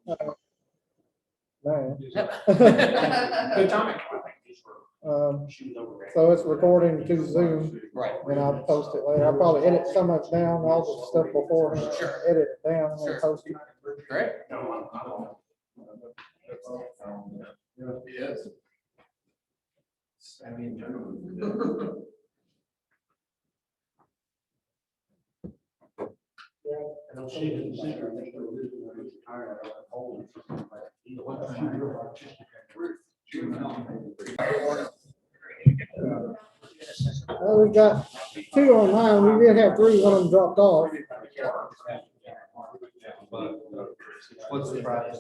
Man. Good timing. So it's recording to Zoom, Right. and I'll post it later. I'll probably edit some of it down, all the stuff before, and Sure. edit it down and then Sure. post it. Great. Yes. We've got two online. We did have three. One of them dropped off. What's the price?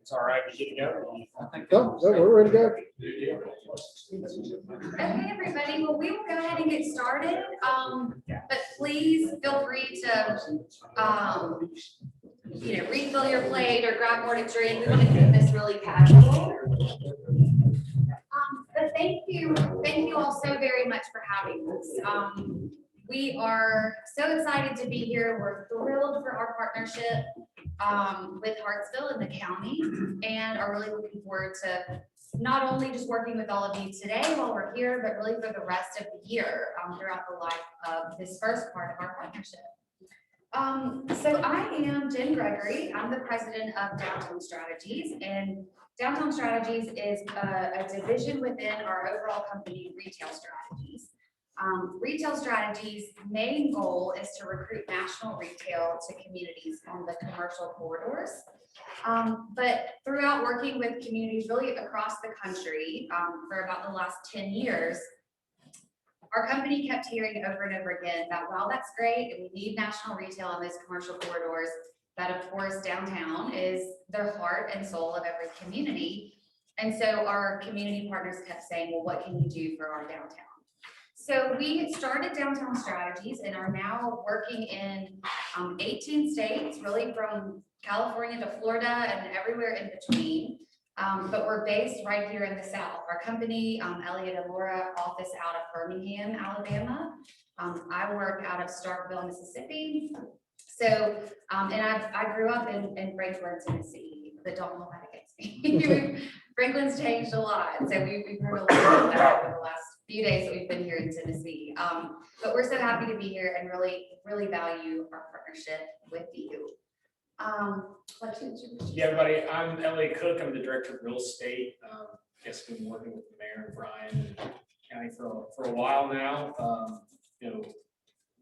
It's all right. You get to go. So we're ready to go. Okay, everybody, well, we will go ahead and get started, but please feel free to, refill your plate or grab more to drink. We want to keep this really casual. But thank you all so very much for having us. We are so excited to be here. We're thrilled for our partnership with Hartsville and the county, and are really looking forward to not only just working with all of you today while we're here, but really for the rest of the year throughout the life of this first part of our partnership. So I am Jen Gregory. I'm the president of Downtown Strategies, and Downtown Strategies is a division within our overall company, Retail Strategies. Retail Strategies' main goal is to recruit national retail to communities on the commercial corridors. But throughout working with communities really across the country for about the last 10 years, our company kept hearing over and over again that while that's great and we need national retail on those commercial corridors, that of course downtown is the heart and soul of every community. And so our community partners kept saying, well, what can you do for our downtown? So we started Downtown Strategies and are now working in 18 states, really from California to Florida and everywhere in between. But we're based right here in the South. Our company, Elliott and Laura, office out of Birmingham, Alabama. I work out of Starkville, Mississippi. So, and I grew up in Franklin, Tennessee, but don't hold that against me. Franklin's changed a lot. So we've heard a lot about that over the last few days that we've been here in Tennessee. But we're so happy to be here and really value our partnership with you. Yeah, everybody, I'm Elliott Cook. I'm the director of real estate. Guess been working with the mayor and Brian and county for a while now.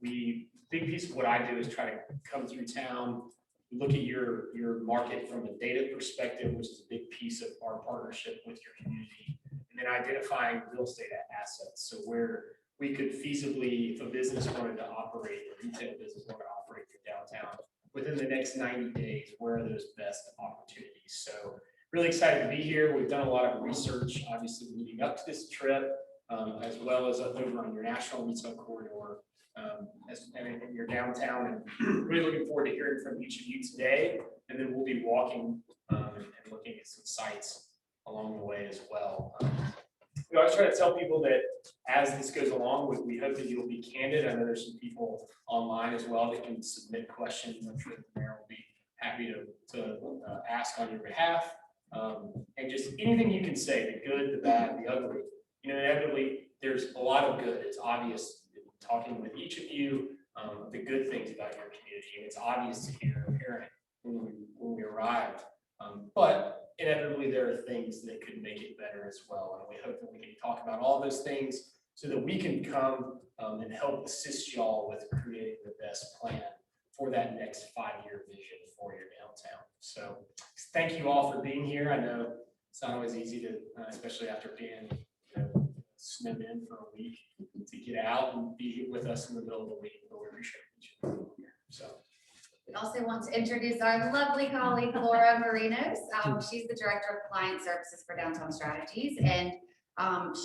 Big piece of what I do is try to come through town, look at your market from a data perspective, which is a big piece of our partnership with your community, and then identifying real estate assets. So where we could feasibly, if a business wanted to operate, a retail business wanted to operate in downtown, within the next 90 days, where are those best opportunities? So really excited to be here. We've done a lot of research, obviously leading up to this trip, as well as over on your national retail corridor, and in your downtown, and really looking forward to hearing from each of you today. And then we'll be walking and looking at some sites along the way as well. We always try to tell people that as this goes along, we hope that you'll be candid. I know there's some people online as well that can submit questions. I'm sure the mayor will be happy to ask on your behalf. And just anything you can say, the good, the bad, the ugly. Inevitably, there's a lot of good. It's obvious talking with each of you, the good things about your community. And it's obvious to hear apparent when we arrived. But inevitably, there are things that could make it better as well. And we hope that we can talk about all those things so that we can come and help assist y'all with creating the best plan for that next 5-year vision for your downtown. So thank you all for being here. I know it's not always easy to, especially after being snowed in for a week, to get out and be with us in the middle of the week, but we appreciate each of you here. So. We also want to introduce our lovely colleague, Laura Marinos. She's the Director of Client Services for Downtown Strategies, and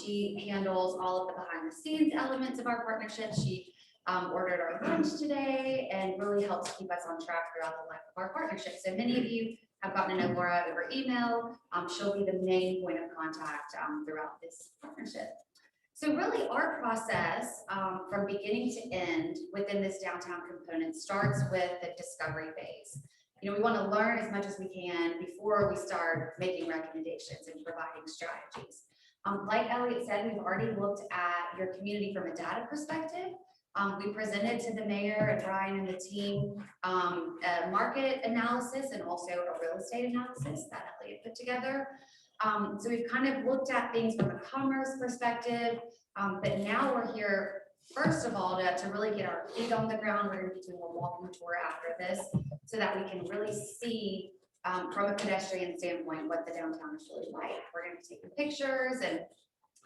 she handles all of the behind the scenes elements of our partnership. She ordered our lunch today and really helps keep us on track throughout the life of our partnership. So many of you have gotten to know Laura over email. She'll be the main point of contact throughout this partnership. So really our process from beginning to end within this downtown component starts with the discovery phase. You know, we want to learn as much as we can before we start making recommendations and providing strategies. Like Elliot said, we've already looked at your community from a data perspective. We presented to the mayor and Brian and the team a market analysis and also a real estate analysis that Elliot put together. So we've kind of looked at things from a commerce perspective, but now we're here, first of all, to really get our feet on the ground. We're going to be doing a walking tour after this so that we can really see from a pedestrian standpoint what the downtown is really like. We're going to be taking pictures and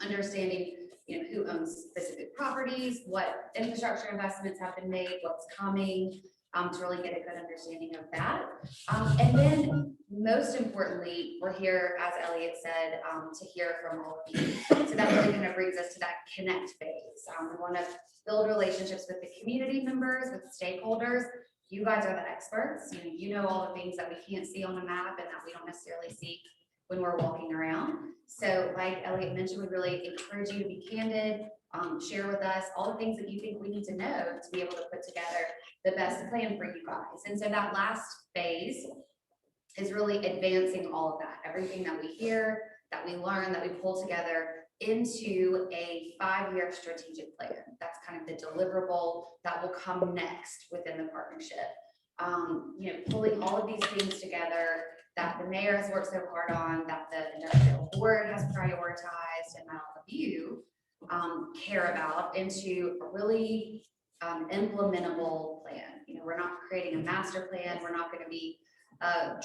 understanding, you know, who owns specific properties, what infrastructure investments have been made, what's coming, to really get a good understanding of that. And then most importantly, we're here, as Elliot said, to hear from all of you. So that really kind of brings us to that connect phase. We want to build relationships with the community members, with stakeholders. You guys are the experts. You know all the things that we can't see on a map and that we don't necessarily see when we're walking around. So like Elliot mentioned, we really encourage you to be candid, share with us all the things that you think we need to know to be able to put together the best plan for you guys. And so that last phase is really advancing all of that, everything that we hear, that we learn, that we pull together into a 5-year strategic plan. That's kind of the deliverable that will come next within the partnership. You know, pulling all of these things together that the mayor has worked so hard on, that the industrial board has prioritized, and that all of you care about into a really implementable plan. You know, we're not creating a master plan. We're not going to be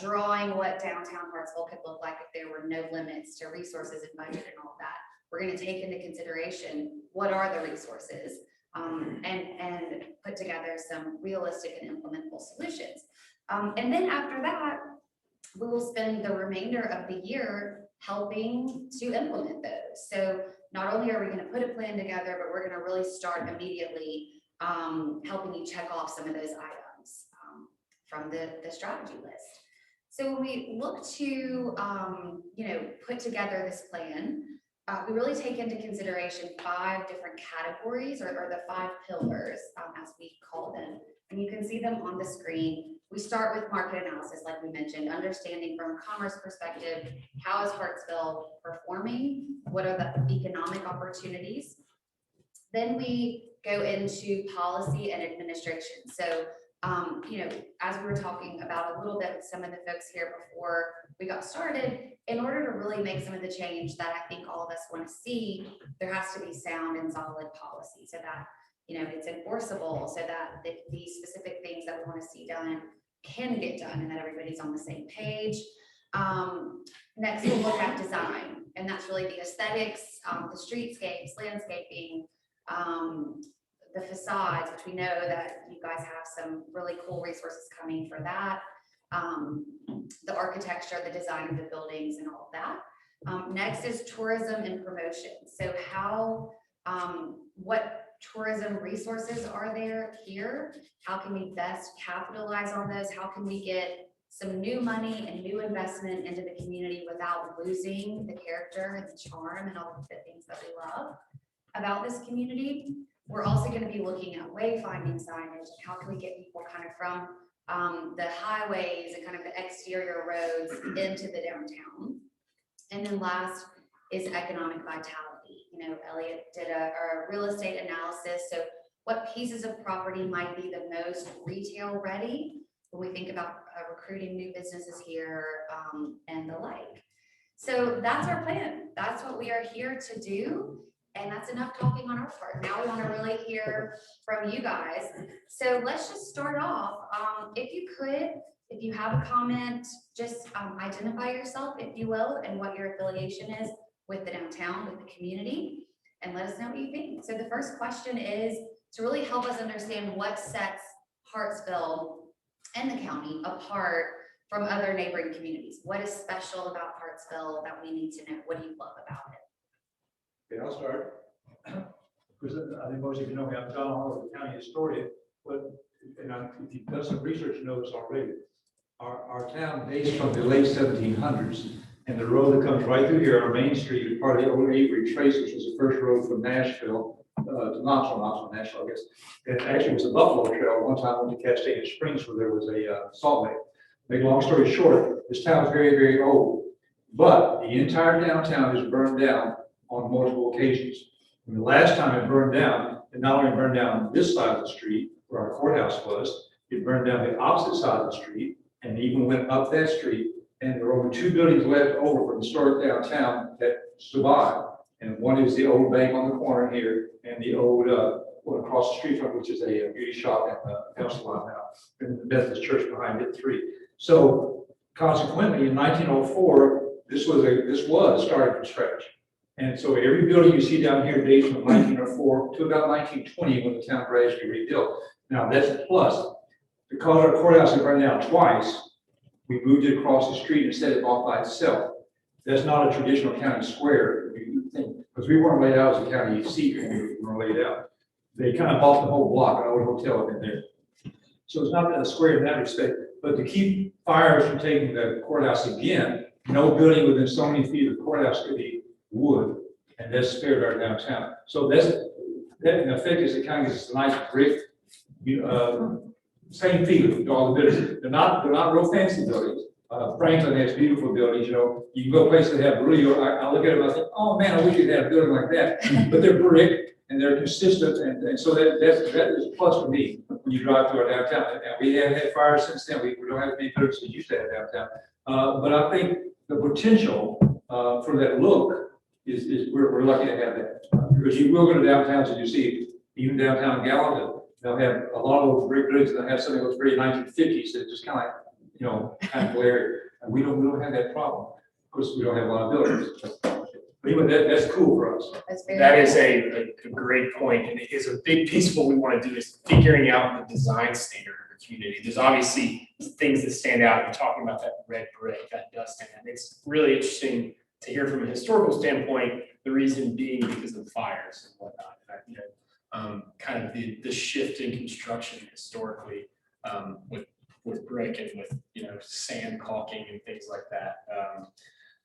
drawing what downtown Hartsville could look like if there were no limits to resources and budget and all of that. We're going to take into consideration what are the resources and put together some realistic and implementable solutions. And then after that, we will spend the remainder of the year helping to implement those. So not only are we going to put a plan together, but we're going to really start immediately helping you check off some of those items from the strategy list. So when we look to, you know, put together this plan, we really take into consideration 5 different categories or the 5 pillars, as we call them. And you can see them on the screen. We start with market analysis, like we mentioned, understanding from a commerce perspective, how is Hartsville performing? What are the economic opportunities? Then we go into policy and administration. So, you know, as we were talking about a little bit with some of the folks here before we got started, in order to really make some of the change that I think all of us want to see, there has to be sound and solid policy so that, you know, it's enforceable, so that the specific things that we want to see done can get done and that everybody's on the same page. Next, we'll look at design, and that's really the aesthetics, the streetscapes, landscaping, the facades, which we know that you guys have some really cool resources coming for that. The architecture, the design of the buildings and all of that. Next is tourism and promotion. So how, what tourism resources are there here? How can we best capitalize on those? How can we get some new money and new investment into the community without losing the character and the charm and all of the things that we love about this community? We're also going to be looking at wayfinding signage. How can we get people kind of from the highways and kind of the exterior roads into the downtown? And then last is economic vitality. You know, Elliot did a real estate analysis. So what pieces of property might be the most retail ready when we think about recruiting new businesses here and the like. So that's our plan. That's what we are here to do. And that's enough talking on our part. Now we want to really hear from you guys. So let's just start off. If you could, if you have a comment, just identify yourself, if you will, and what your affiliation is with the downtown, with the community, and let us know what you think. So the first question is to really help us understand what sets Hartsville and the county apart from other neighboring communities. What is special about Hartsville that we need to know? What do you love about it? Okay, I'll start. Because I think most of you know me, I'm John Oliver, the county historian, but if you've done some research, you know this already. Our town dates from the late 1700s, and the road that comes right through here, our main street, is part of the old Avery Trace, which was the first road from Nashville to Knoxville, Nashville, I guess. And actually, it was a Buffalo Trail. One time I went to Cascade Springs where there was a salt lake. Make a long story short, this town is very, very old, but the entire downtown is burned down on multiple occasions. And the last time it burned down, it not only burned down this side of the street where our courthouse was, it burned down the opposite side of the street and even went up that street. And there were only two buildings left over from the historic downtown that survived. And one is the old bank on the corner here and the old one across the street from which is a beauty shop and a nail salon now. And the Methodist church behind it, 3. So consequently, in 1904, this was started from scratch. And so every building you see down here dates from 1904 to about 1920 when the town gradually rebuilt. Now that's a plus. Because our courthouse had burned down twice, we moved it across the street and set it off by itself. That's not a traditional county square, because we weren't laid out as a county seat when we were laid out. They kind of bought the whole block, an old hotel in there. So it's not a square in that respect, but to keep fires from taking the courthouse again, no building within so many feet of the courthouse could be wood, and that's spared our downtown. So that in effect is it kind of gives us a nice brick, same feeling, all the buildings. They're not real fancy buildings. Franklin has beautiful buildings, you can go places that have really, I look at them and I think, oh man, I wish you'd had a building like that. But they're brick and they're consistent, and so that is a plus for me when you drive through our downtown. And we have had fires since then. We don't have as many buildings as we used to have downtown. But I think the potential for that look is we're lucky to have that. Because you will go to downtowns and you see, even downtown Gallatin, they'll have a lot of those brick buildings, and they'll have something that looks very 1950s, that just kind of like, kind of glare. And we don't have that problem. Of course, we don't have a lot of buildings. But anyway, that's cool for us. That is a great point, and it is a big piece of what we want to do is figuring out the design standard of the community. There's obviously things that stand out. You're talking about that red brick, that dust, and it's really interesting to hear from a historical standpoint, the reason being because of fires and whatnot. Kind of the shift in construction historically with brick and with sand caulking and things like that.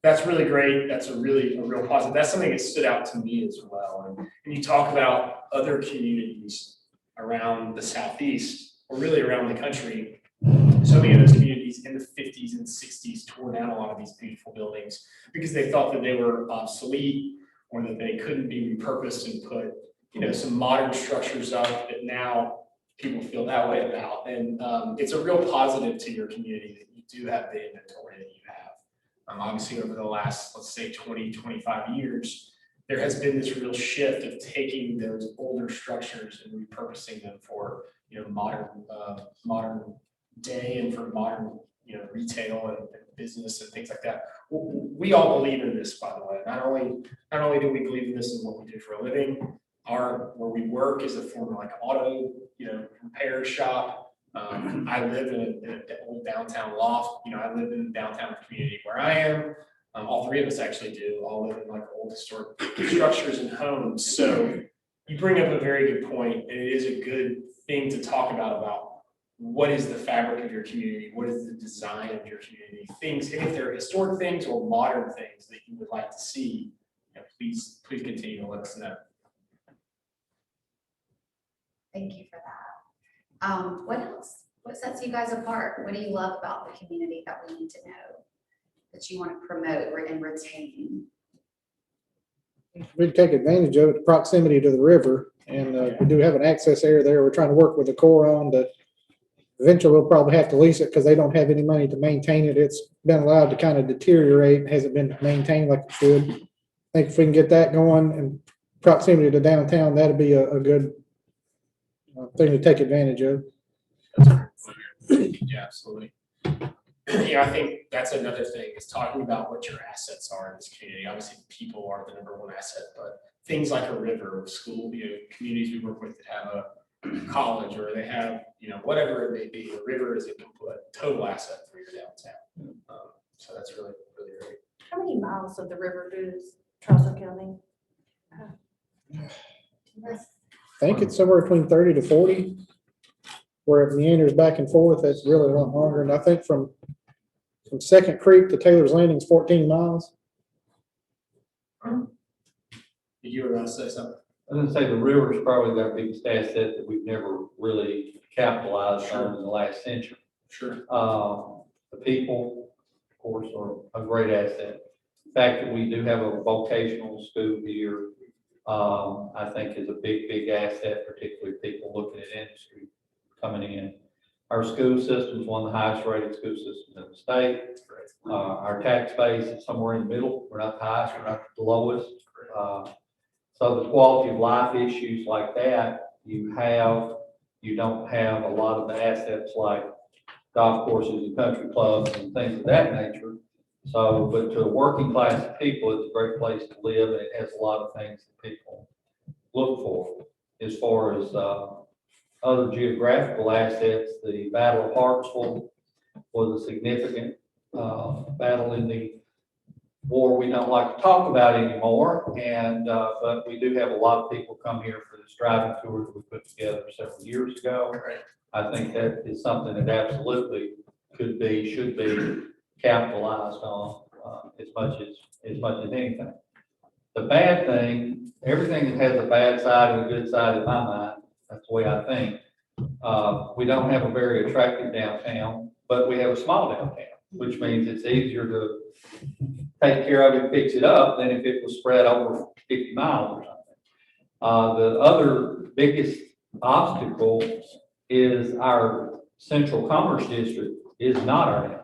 That's really great. That's a real positive. That's something that stood out to me as well. And you talk about other communities around the Southeast, or really around the country. So many of those communities in the 50s and 60s tore down a lot of these beautiful buildings because they thought that they were obsolete or that they couldn't be repurposed and put some modern structures up that now people feel that way about. And it's a real positive to your community that you do have the inventory that you have. Obviously, over the last, let's say 20, 25 years, there has been this real shift of taking those older structures and repurposing them for modern day and for modern retail and business and things like that. We all believe in this, by the way. Not only do we believe in this in what we do for a living, where we work is a former like auto repair shop. I live in an old downtown loft. I live in the downtown community where I am. All 3 of us actually do. All live in like old historic structures and homes. So you bring up a very good point, and it is a good thing to talk about what is the fabric of your community, what is the design of your community, things, and if there are historic things or modern things that you would like to see, please continue to let us know. Thank you for that. What else? What sets you guys apart? What do you love about the community that we need to know, that you want to promote and retain? We take advantage of it, the proximity to the river, and we do have an access area there. We're trying to work with the Corps on that. Eventually, we'll probably have to lease it because they don't have any money to maintain it. It's been allowed to kind of deteriorate, hasn't been maintained like it should. I think if we can get that going and proximity to downtown, that'd be a good thing to take advantage of. Yeah, absolutely. I think that's another thing is talking about what your assets are in this community. Obviously, people are the #1 asset, but things like a river, school, communities we work with that have a college or they have, whatever it may be, a river is a total asset for your downtown. So that's really, really great. How many miles of the river does Trousdale County? I think it's somewhere between 30 to 40. where it meanders back and forth, it's really a lot longer. And I think from Second Creek to Taylor's Landing is 14 miles. You were gonna say something? I was gonna say the river's probably our biggest asset that we've never really capitalized on in the last century. Sure. The people, of course, are a great asset. The fact that we do have a vocational school here, I think is a big asset, particularly people looking at industry coming in. Our school system is one of the highest rated school systems in the state. Our tax base is somewhere in the middle. We're not the highest, we're not the lowest. So the quality of life issues like that, you don't have a lot of the assets like golf courses and country clubs and things of that nature. So, but to a working class of people, it's a great place to live. It has a lot of things that people look for. As far as other geographical assets, the Battle of Hartsville was a significant battle in the war we don't like to talk about anymore. And but we do have a lot of people come here for this driving tour that we put together several years ago. I think that is something that absolutely should be capitalized on as much as anything. The bad thing, everything that has a bad side and a good side in my mind, that's the way I think. We don't have a very attractive downtown, but we have a small downtown, which means it's easier to take care of it, fix it up, than if it was spread over 50 miles or something. The other biggest obstacle is our central commerce district is not our downtown.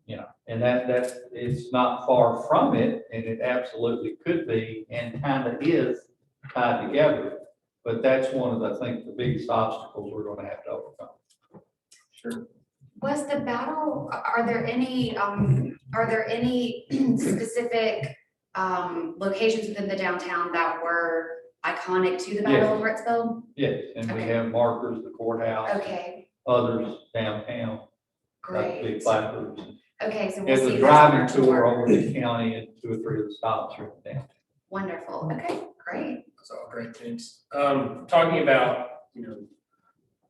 You know, and it's not far from it, and it absolutely could be, and kind of is tied together. But that's one of, I think, the biggest obstacles we're going to have to overcome. Sure. Was the battle, are there any specific locations within the downtown that were iconic to the Battle of Hartsville? Yes, and we Okay. have markers, the courthouse, Okay, others downtown, big great. placards. Okay, so we'll It's see. a those driving on our tour over the county and 2 or 3 of the stops are downtown. Wonderful. Okay, great. Those are all great things. Talking about,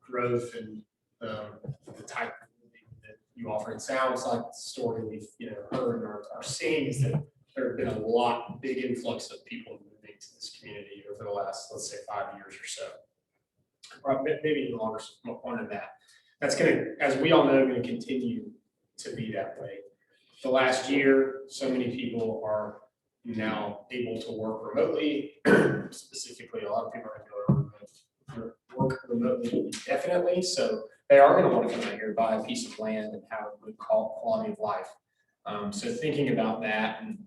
growth and the type of living that you offer, it sounds like the story we've, heard or are seeing is that there have been a big influx of people moving to this community over the last, let's say, 5 years or so. Or maybe even longer, more than that. That's gonna, as we all know, gonna continue to be that way. The last year, so many people are now able to work remotely. Specifically, a lot of people are going to work remotely indefinitely, so they are going to want to come out here, buy a piece of land, and have a good quality of life. So thinking about that, and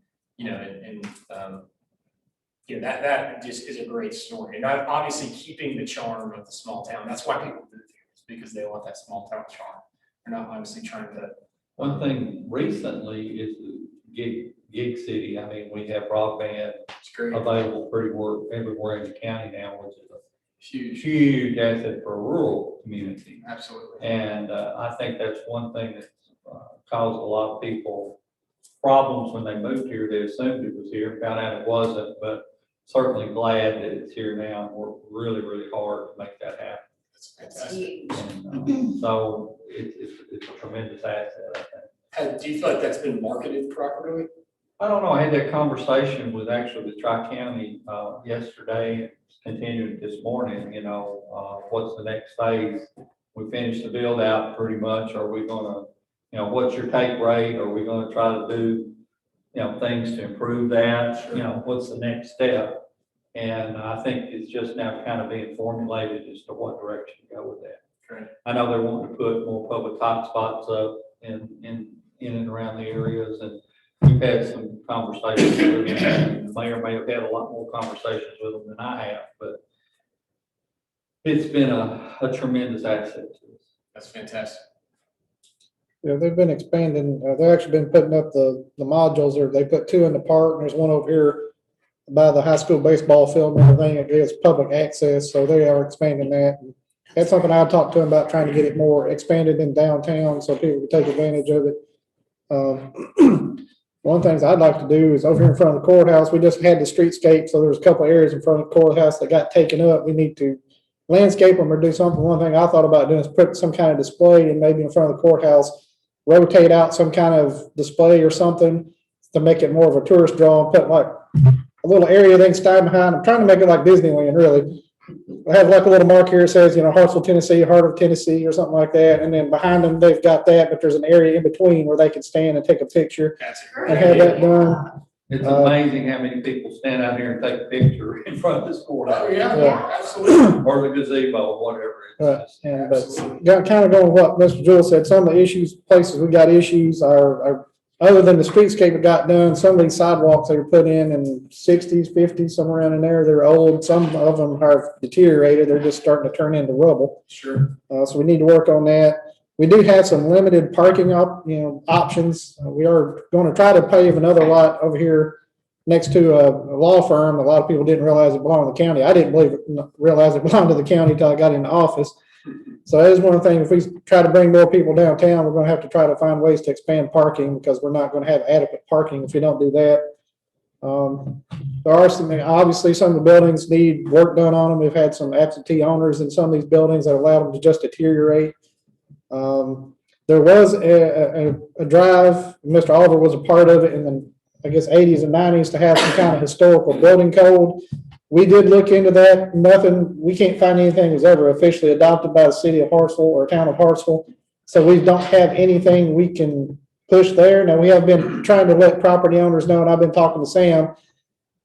that just is a great story. And obviously, keeping the charm of the small town. That's why people move here, is because they want that small town charm. They're not obviously trying to. One thing recently is the gig city. I mean, we have broadband It's great. available everywhere in the county now, which is a Huge. huge asset for a rural community. Absolutely. And I think that's one thing that's caused a lot of people problems when they moved here. They assumed it was here, found out it wasn't, but certainly glad that it's here now, and worked really, really hard to make that happen. That's fantastic. Huge. And so it's a tremendous asset, I think. Do you feel like that's been marketed properly? I don't know, I had that conversation with actually the Tri-County yesterday, continued this morning, what's the next phase? We finished the build out pretty much. Are we gonna, what's your take rate? Are we gonna try to do, things to improve that? What's the next step? And I think it's just now kind of being formulated as to what direction to go with that. Great. I know they're wanting to put more public hotspots up in and around the areas, and we've had some conversations with them. The mayor may have had a lot more conversations with them than I have, but it's been a tremendous asset to us. That's fantastic. Yeah, they've been expanding, they've actually been putting up the modules, or they put 2 in the park, and there's one over here by the high school baseball field and everything. It gives public access, so they are expanding that. That's something I talked to them about, trying to get it more expanded in downtown so people can take advantage of it. One of the things I'd like to do is over here in front of the courthouse, we just had the streetscape, so there's a couple areas in front of the courthouse that got taken up. We need to landscape them or do something. One thing I thought about doing is put some kind of display and maybe in front of the courthouse, rotate out some kind of display or something to make it more of a tourist draw and put like a little area they can stand behind. I'm trying to make it like Disneyland, really. I have like a little mark here that says, Hartsville, Tennessee, Heart of Tennessee, or something like that. And then behind them, they've got that, but there's an area in between where they can stand and take a picture That's a and great have idea. that done. It's amazing how many people stand out here and take a picture in front of this Oh, courthouse. yeah, absolutely. Or the gazebo, whatever. It's just- And but got kind of going with what Mr. Jewell said, some of the issues, places we got issues are other than the streetscape that got done, some of these sidewalks they were put in sixties, fifties, somewhere around in there, they're old. Some of them are deteriorated. They're just starting to turn into rubble. Sure. So we need to work on that. We do have some limited parking options. We are going to try to pave another lot over here next to a law firm. A lot of people didn't realize it belonged to the county. I didn't realize it belonged to the county until I got into office. So that is one thing. If we try to bring more people downtown, we're going to have to try to find ways to expand parking because we're not going to have adequate parking if we don't do that. There are obviously some of the buildings need work done on them. We've had some absentee owners in some of these buildings that allowed them to just deteriorate. There was a drive, Mr. Oliver was a part of it in the, I guess, 80s and 90s to have some kind of historical building code. We did look into that. We can't find anything that was ever officially adopted by the city of Hartsville or town of Hartsville. So we don't have anything we can push there. Now, we have been trying to let property owners know, and I've been talking to Sam,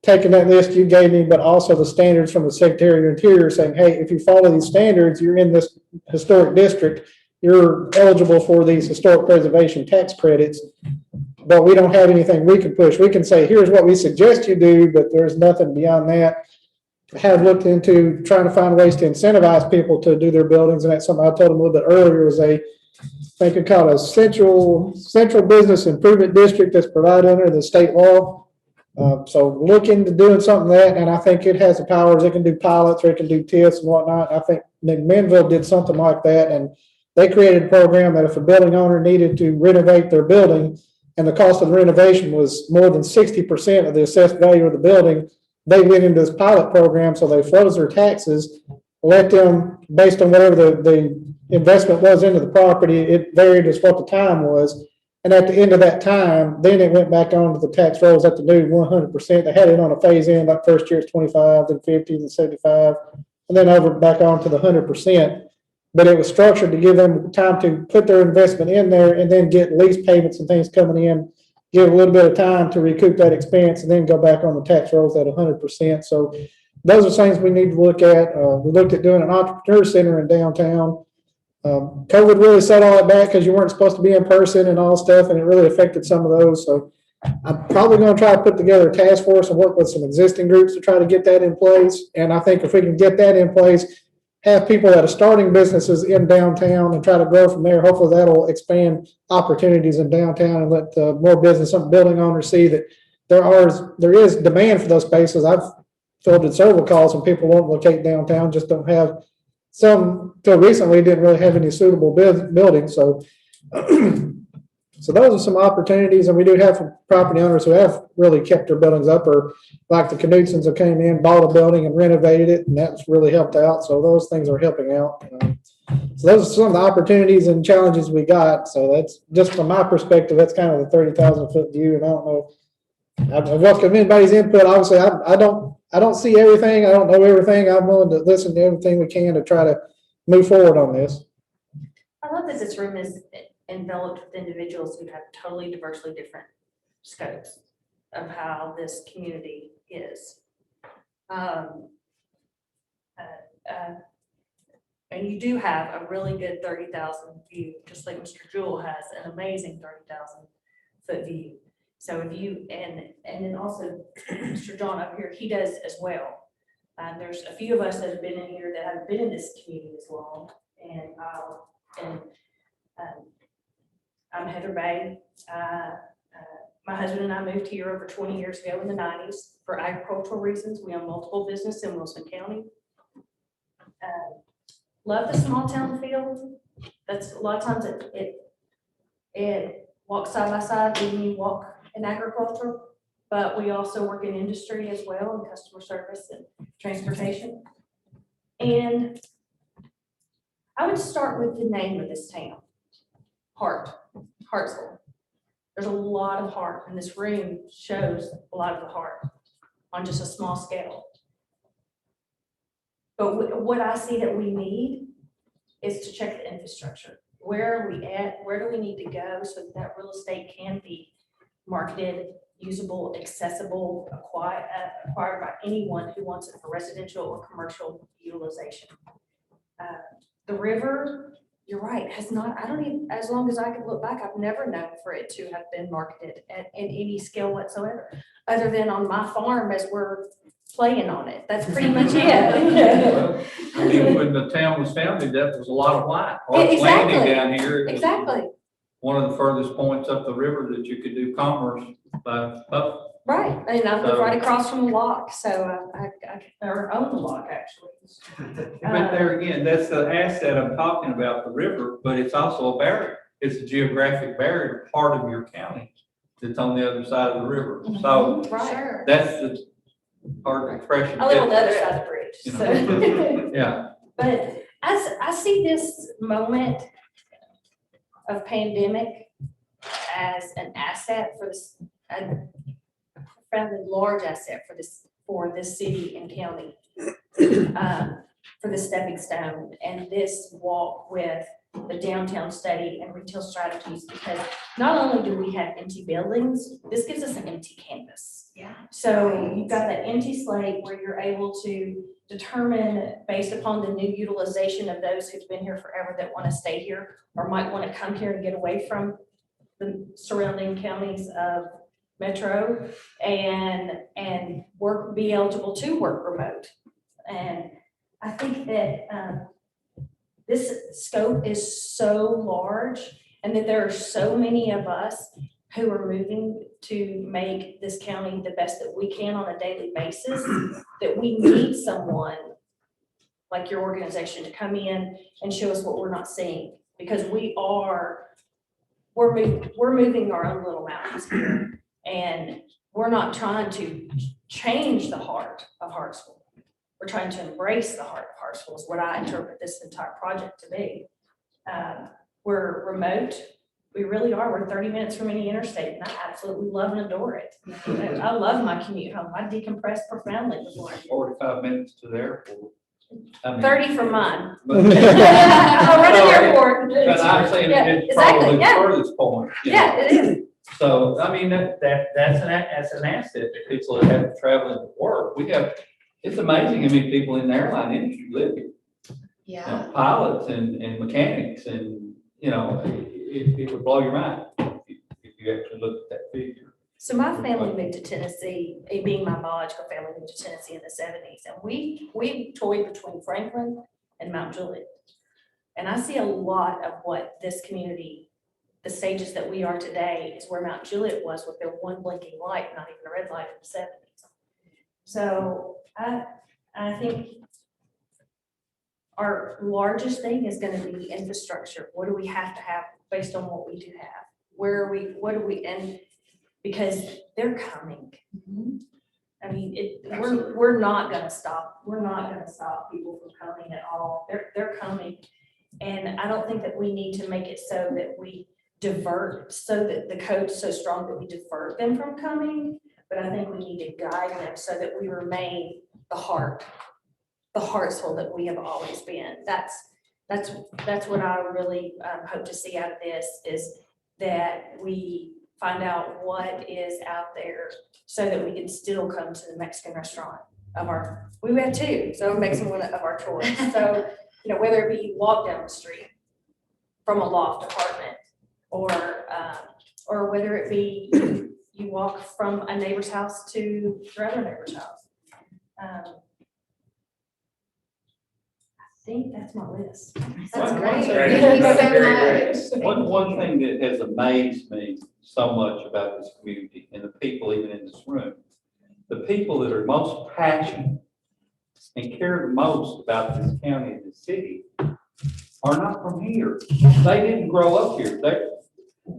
taking that list you gave me, but also the standards from the Secretary of Interior saying, hey, if you follow these standards, you're in this historic district, you're eligible for these historic preservation tax credits. But we don't have anything we can push. We can say, here's what we suggest you do, but there's nothing beyond that. I have looked into trying to find ways to incentivize people to do their buildings, and that's something I told them a little bit earlier, is I think it's called a central business improvement district that's provided under the state law. So look into doing something like that, and I think it has the powers. It can do pilots or it can do tests and whatnot. I think McMinnville did something like that, and they created a program that if a building owner needed to renovate their building and the cost of the renovation was more than 60% of the assessed value of the building, they went into this pilot program. So they froze their taxes, let them, based on whatever the investment was into the property, it varied as what the time was. And at the end of that time, then it went back on to the tax rolls at the new 100%. They had it on a phase in, like first year it's 25, then 50, then 75, and then over back on to the 100%. But it was structured to give them time to put their investment in there and then get lease payments and things coming in, give a little bit of time to recoup that expense and then go back on the tax rolls at 100%. So those are things we need to look at. We looked at doing an entrepreneur center in downtown. COVID really set all that back because you weren't supposed to be in person and all stuff, and it really affected some of those. So I'm probably going to try to put together a task force and work with some existing groups to try to get that in place. And I think if we can get that in place, have people that are starting businesses in downtown and try to grow from there. Hopefully that'll expand opportunities in downtown and let more business, some building owners see that there is demand for those spaces. I've fielded several calls and people won't locate downtown, just don't have some, till recently didn't really have any suitable buildings. So, so those are some opportunities, and we do have some property owners who have really kept their buildings up, or like the Knutsons who came in, bought a building and renovated it, and that's really helped out. So those things are helping out. So those are some of the opportunities and challenges we got. So that's just from my perspective, that's kind of the 30,000 foot view. And I don't know, I welcome anybody's input. Obviously, I don't see everything. I don't know everything. I'm willing to listen to everything we can to try to move forward on this. I love that this room is enveloped with individuals who have totally diversely different scopes of how this community is. And you do have a really good 30,000 view, just like Mr. Jewell has an amazing 30,000 foot view. So if you, and then also Mr. John up here, he does as well. There's a few of us that have been in here that haven't been in this community as long. And I'm Heather Bay. My husband and I moved here over 20 years ago in the 90s for agricultural reasons. We own multiple businesses in Wilson County. Love the small town feel. That's a lot of times it walks side by side when you walk in agriculture, but we also work in industry as well, and customer service and transportation. And I would start with the name of this town, Hartsville. There's a lot of heart, and this room shows a lot of the heart on just a small scale. But what I see that we need is to check the infrastructure. Where are we at? Where do we need to go so that that real estate can be marketed, usable, accessible, acquired by anyone who wants it for residential or commercial utilization? The river, you're right, has not, I don't even, as long as I can look back, I've never known for it to have been marketed at any scale whatsoever, other than on my farm as we're playing on it. That's pretty much it. Well, I mean, when the town was founded, that was a lot of white. Hart's Landing Exactly. down here. it was Exactly, One of the furthest points up the river that you could do commerce by, up. right, and I live right across from the lock, so or own the lock, actually. But there again, that's the asset I'm talking about, the river, but it's also a barrier. It's a geographic barrier, part of your county that's on the other side of the river. So Right. Sure. that's the part of the pressure. I live on the other side of the bridge, You so. Yeah, But I see this moment of pandemic as an asset for this, a profoundly large asset for this city and county. For the stepping stone and this walk with the downtown study and retail strategies, because not only do we have empty buildings, this gives us an empty canvas. Yeah. So you've got that empty slate where you're able to determine, based upon the new utilization of those who've been here forever that want to stay here or might want to come here and get away from the surrounding counties of Metro and work, be eligible to work remote. And I think that this scope is so large and that there are so many of us who are moving to make this county the best that we can on a daily basis, that we need someone like your organization to come in and show us what we're not seeing, because we're moving our own little mountains here, and we're not trying to change the heart of Hartsville. We're trying to embrace the heart of Hartsville is what I interpret this entire project to be. We're remote. We really are. We're 30 minutes from any interstate, and I absolutely love and adore it. I love my commute home. I decompress profoundly before I do. 45 minutes to the airport. I mean, 30 from mine. But I'll run to the airport. but I'm saying Yeah, it's exactly, probably the yeah. furthest point. you know. Yeah, it is. So, I mean, that's an asset to people that have to travel and work. It's amazing how many people in the airline industry live here. Yeah. You know, pilots and mechanics and, you know, it would blow your mind if you actually look at that figure. So my family moved to Tennessee, it being my biological family moved to Tennessee in the 70s. And we toyed between Franklin and Mount Juliet. And I see a lot of what this community, the stages that we are today, is where Mount Juliet was with their one blinking light, not even a red light in the 70s. So I think our largest thing is going to be infrastructure. What do we have to have based on what we do have? And because they're coming. I mean, we're not gonna stop. We're not gonna stop people from coming at all. They're coming. And I don't think that we need to make it so that we divert, so that the code's so strong that we divert them from coming. But I think we need to guide them so that we remain the Hartsville that we have always been. That's what I really hope to see out of this, is that we find out what is out there so that we can still come to the Mexican restaurant we have two, so Mexican one of our choice. So, you know, whether it be you walk down the street from a loft apartment or whether it be you walk from a neighbor's house to your other neighbor's house. I think that's my list. That's One- great. one thing- Thank you so Very much. One thing that has amazed me so much about this community and the people even in this room, the people that are most passionate and care the most about this county and the city are not from here. They didn't grow up here.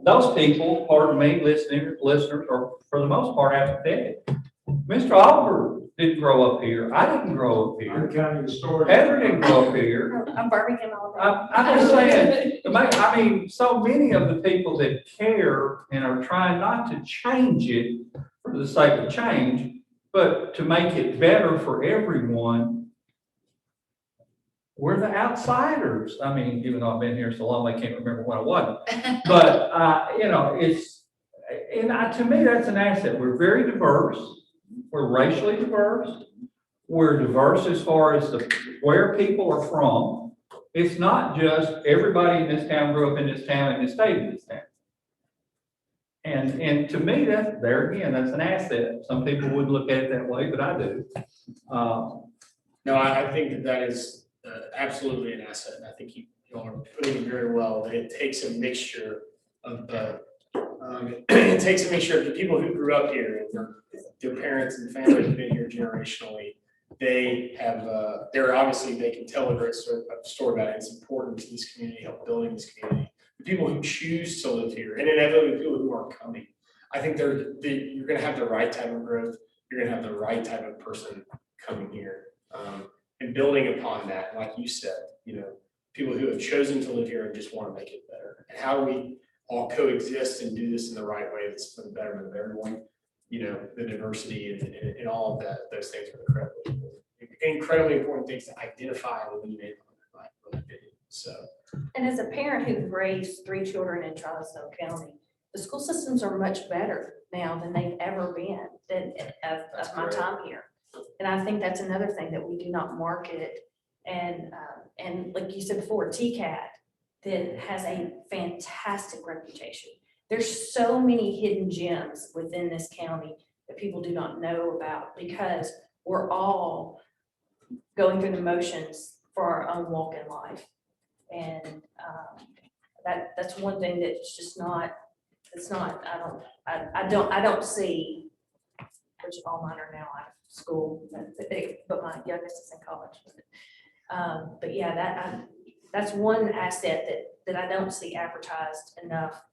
Those people, pardon me, listeners are for the most part out dead. Mr. Oliver didn't grow up here. I didn't grow up I'm here. counting the story. Heather didn't grow up here. I'm Birmingham, Alabama. I'm just saying, I mean, so many of the people that care and are trying not to change it for the sake of change, but to make it better for everyone, we're the outsiders. I mean, even though I've been here so long, I can't remember when I wasn't. But, you know, to me, that's an asset. We're very diverse. We're racially diverse. We're diverse as far as where people are from. It's not just everybody in this town grew up in this town and stayed in this town. And to me, that's an asset. Some people would look at it that way, but I do. No, I think that is absolutely an asset. And I think you all are putting it very well, that it takes a mixture of it takes a mixture of the people who grew up here and their parents and family have been here generationally. They have, they can tell a great story about it. It's important to this community, help building this community. The people who choose to live here, and inevitably people who are coming, I think you're going to have the right type of growth. You're going to have the right type of person coming here, and building upon that, like you said, you know, people who have chosen to live here and just want to make it better. And how do we all coexist and do this in the right way that's for the betterment of everyone? You know, the diversity and all of that, those things are incredibly important things to identify and lean in on, my opinion. So. And as a parent who's raised 3 children in Trousdale County, the school systems are much better now than they've ever been of my time here. And I think that's another thing that we do not market. And like you said before, TCAT that has a fantastic reputation. There's so many hidden gems within this county that people do not know about because we're all going through the motions for our own walk in life. And that's one thing that's just not, I don't see, which all mine are now out of school, but my youngest is in college. But yeah, that's one asset that I don't see advertised enough.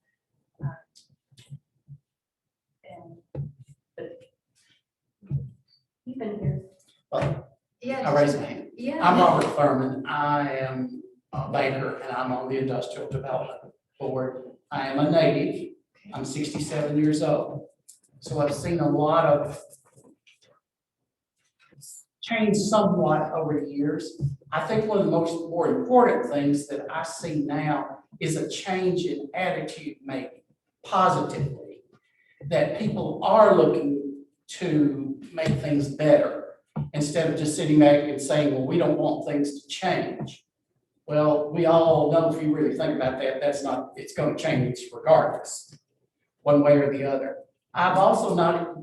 But you've been here. Yeah. I raise my hand. Yeah. I'm Robert Thurman. I am a banker and I'm on the Industrial Development Board. I am a native. I'm 67 years old. So I've seen a lot of change somewhat over the years. I think one of the more important things that I see now is a change in attitude maybe positively, that people are looking to make things better instead of just sitting back and saying, well, we don't want things to change. Well, we all know if you really think about that, it's going to change regardless, one way or the other. I've also not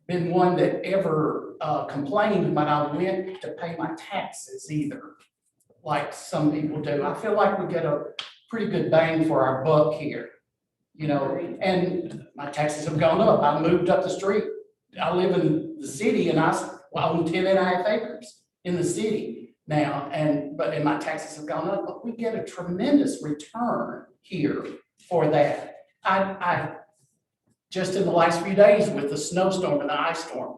been one that ever complained when I went to pay my taxes either, like some people do. I feel like we get a pretty good bang for our buck here, you know, and my taxes have gone up. I moved up the street. I live in the city and I own 10.5 acres in the city now, but my taxes have gone up, but we get a tremendous return here for that. I just in the last few days with the snowstorm and the ice storm,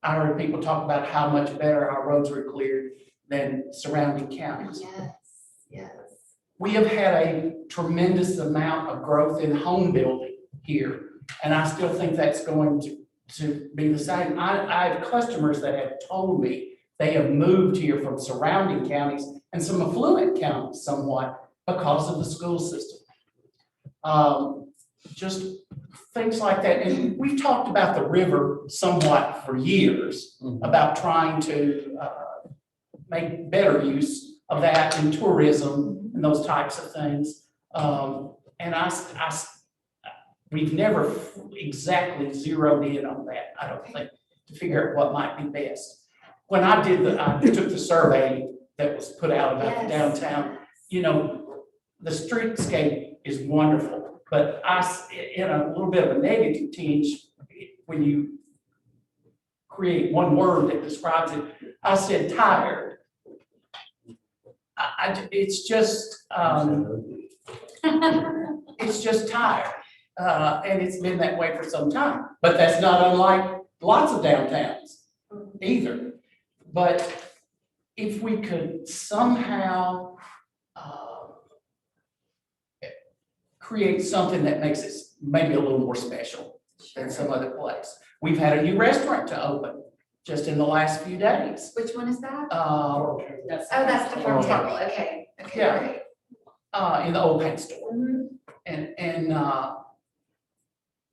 I heard people talk about how much better our roads were cleared than surrounding counties. Yes, yes. We have had a tremendous amount of growth in home building here, and I still think that's going to be the same. I have customers that have told me they have moved here from surrounding counties and some affluent counties somewhat because of the school system. Just things like that. And we've talked about the river somewhat for years, about trying to make better use of that in tourism and those types of things. And we've never exactly zeroed in on that, I don't think, to figure out what might be best. When I took the survey that was put out about the downtown, you know, the streetscape is wonderful, but in a little bit of a negative tinge, when you create one word that describes it, I said tired. It's just tired. And it's been that way for some time, but that's not unlike lots of downtowns. either. But if we could somehow create something that makes it maybe a little more special than some other place. We've had a new restaurant to open just in the last few days. Which one is that? Uh, Oh, that's the farm table, okay, okay, Yeah. great. in the old paint store. Mhm. And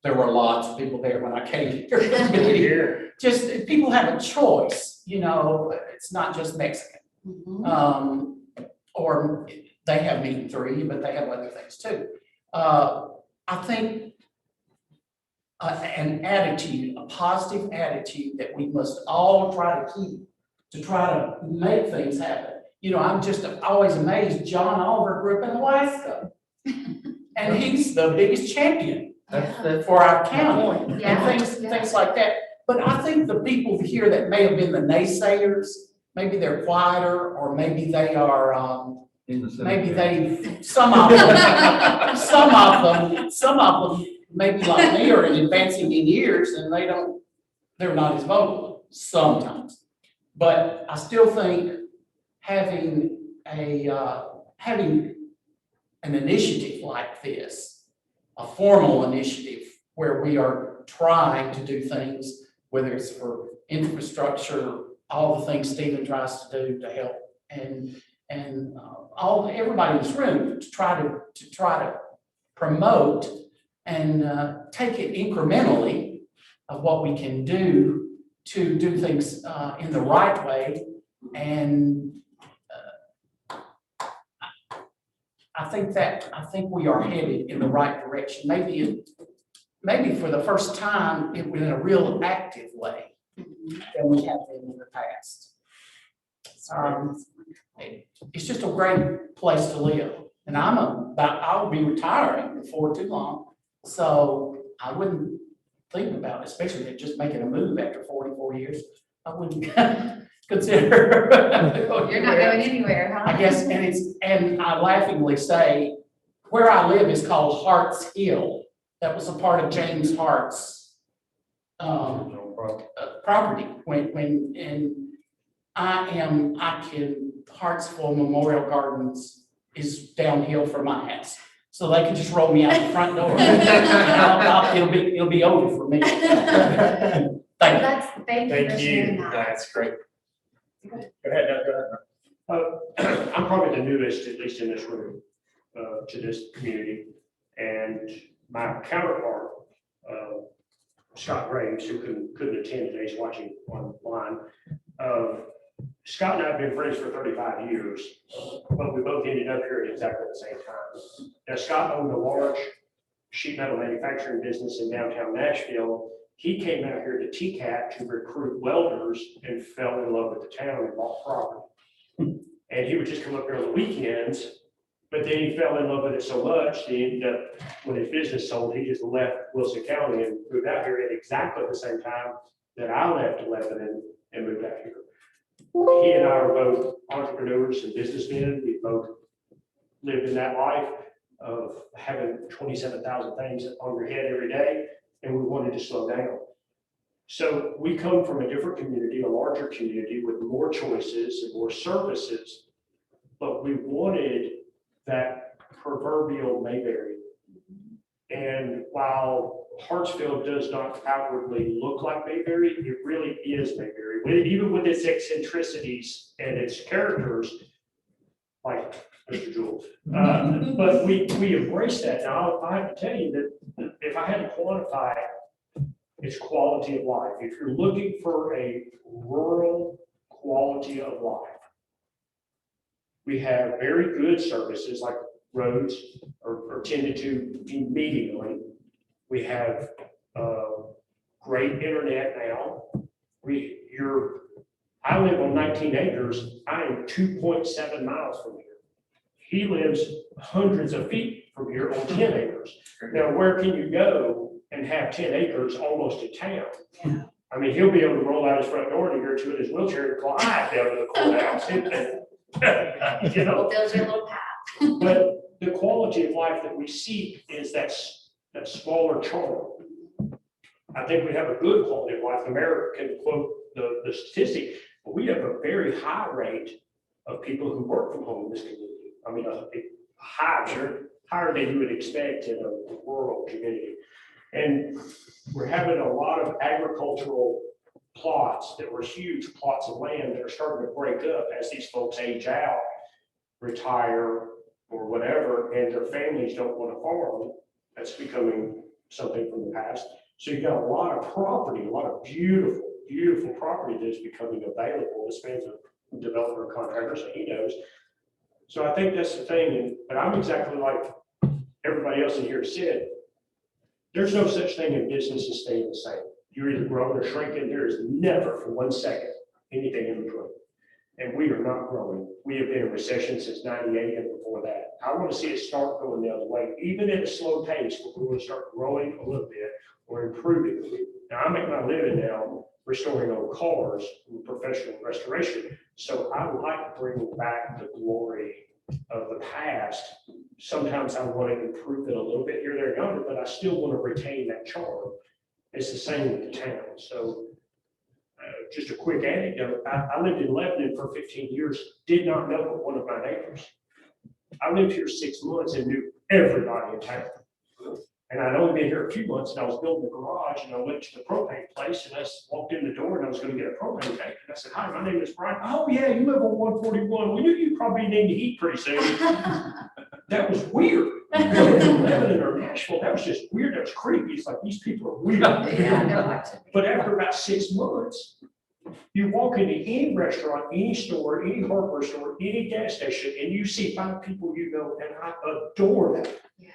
there were lots of people there when I came here. Just, people have a choice, you know, it's not just Mexican. Mhm. Or they have meat and three, but they have other things too. I think an attitude, a positive attitude that we must all try to keep to try to make things happen. You know, I'm just always amazed, John Oliver grew up in Alaska. And he's the biggest champion That's for our county Yeah, and things like that. But I think the people here that may have been the naysayers, maybe they're quieter, or maybe they are, maybe they, some of them, maybe like me, are advancing in years and they're not as vocal sometimes. But I still think having an initiative like this, a formal initiative where we are trying to do things, whether it's for infrastructure, all the things Stephen tries to do to help, and everybody in this room to try to promote and take it incrementally of what we can do to do things in the right way. And I think we are headed in the right direction. Maybe for the first time, it was in a real active way than we have been in the past. It's just a great place to live. And I'll be retiring before too long. So I wouldn't think about, especially just making a move after 44 years, I wouldn't consider. You're not going anywhere, huh? I guess, and I laughingly say, where I live is called Hartsville. That was a part of James Hart's property Hartsville Memorial Gardens is downhill from my house. So they can just roll me out the front door. It'll be over for me. Thank you. Thank you for sharing that. That's great. Go ahead. I'm probably the newest, at least in this room, to this community. And my counterpart, Scott Graves, who couldn't attend today, he's watching online. Scott and I have been friends for 35 years, but we both ended up here at exactly the same time. Now, Scott owned a large sheet metal manufacturing business in downtown Nashville. He came out here to TCAT to recruit welders and fell in love with the town and bought property. And he would just come up here on the weekends, but then he fell in love with it so much, he ended up, when his business sold, he just left Wilson County and moved out here at exactly the same time that I left Lebanon and moved out here. He and I are both entrepreneurs and businessmen. We both lived in that life of having 27,000 things on your head every day, and we wanted to slow down. So we come from a different community, a larger community with more choices and more services, but we wanted that proverbial Mayberry. And while Hartsville does not outwardly look like Mayberry, it really is Mayberry, even with its eccentricities and its characters, like Mr. Jules. But we embrace that. Now, I have to tell you that if I had to quantify its quality of life, if you're looking for a rural quality of life, we have very good services like roads are tended to immediately. We have great internet now. I live on 19 acres. I am 2.7 miles from here. He lives hundreds of feet from here on 10 acres. Now, where can you go and have 10 acres almost to town? Yeah. I mean, he'll be able to roll out his front door to here to in his wheelchair and glide down to the courthouse. You know, We'll build you a little path. but the quality of life that we seek is that smaller charm. I think we have a good quality of life. The mayor can quote the statistic, but we have a very high rate of people who work from home in this community. I mean, a higher than you would expect in a rural community. And we're having a lot of agricultural plots that were huge plots of land that are starting to break up as these folks age out, retire, or whatever, and their families don't want to farm. That's becoming something from the past. So you've got a lot of property, a lot of beautiful, beautiful property that's becoming available. This man's a developer contractor, so he knows. So I think that's the thing, but I'm exactly like everybody else in here said. There's no such thing in business as staying the same. You're either growing or shrinking. There is never for 1 second anything in between. And we are not growing. We have been in recession since '98 and before that. I want to see it start going the other way, even at a slow pace, but we're going to start growing a little bit or improving. Now, I make my living now restoring old cars with professional restoration. So I like bringing back the glory of the past. Sometimes I want to improve it a little bit here, there, and yonder, but I still want to retain that charm. It's the same with the town. So just a quick anecdote. I lived in Lebanon for 15 years, did not know but one of my neighbors. I lived here 6 months and knew everybody in town. And I'd only been here a few months, and I was building a garage, and I went to the propane place, and I walked in the door, and I was going to get a propane tank. And I said, "Hi, my name is Brian." "Oh, yeah, you live on 141. We knew you probably need to eat pretty soon." That was weird. In Lebanon or Nashville, that was just weird. That was creepy. It's like, these people are weird. But after about 6 months, you walk into any restaurant, any store, any hardware store, any gas station, and you see 5 people you know, and I adore that. Yeah.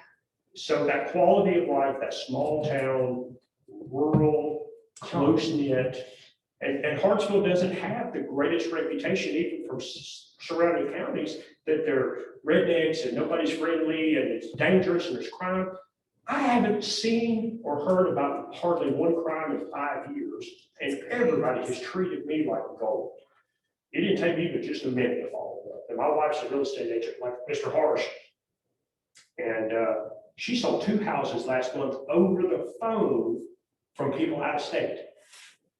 So that quality of life, that small town, rural, close-knit, and Hartsville doesn't have the greatest reputation, even from surrounding counties, that they're rednecks and nobody's friendly and it's dangerous and there's crime. I haven't seen or heard about hardly one crime in 5 years, and everybody has treated me like gold. It didn't take me but just a minute to follow up. And my wife's a real estate agent like Mr. Harsh. And she sold 2 houses last month over the phone from people out of state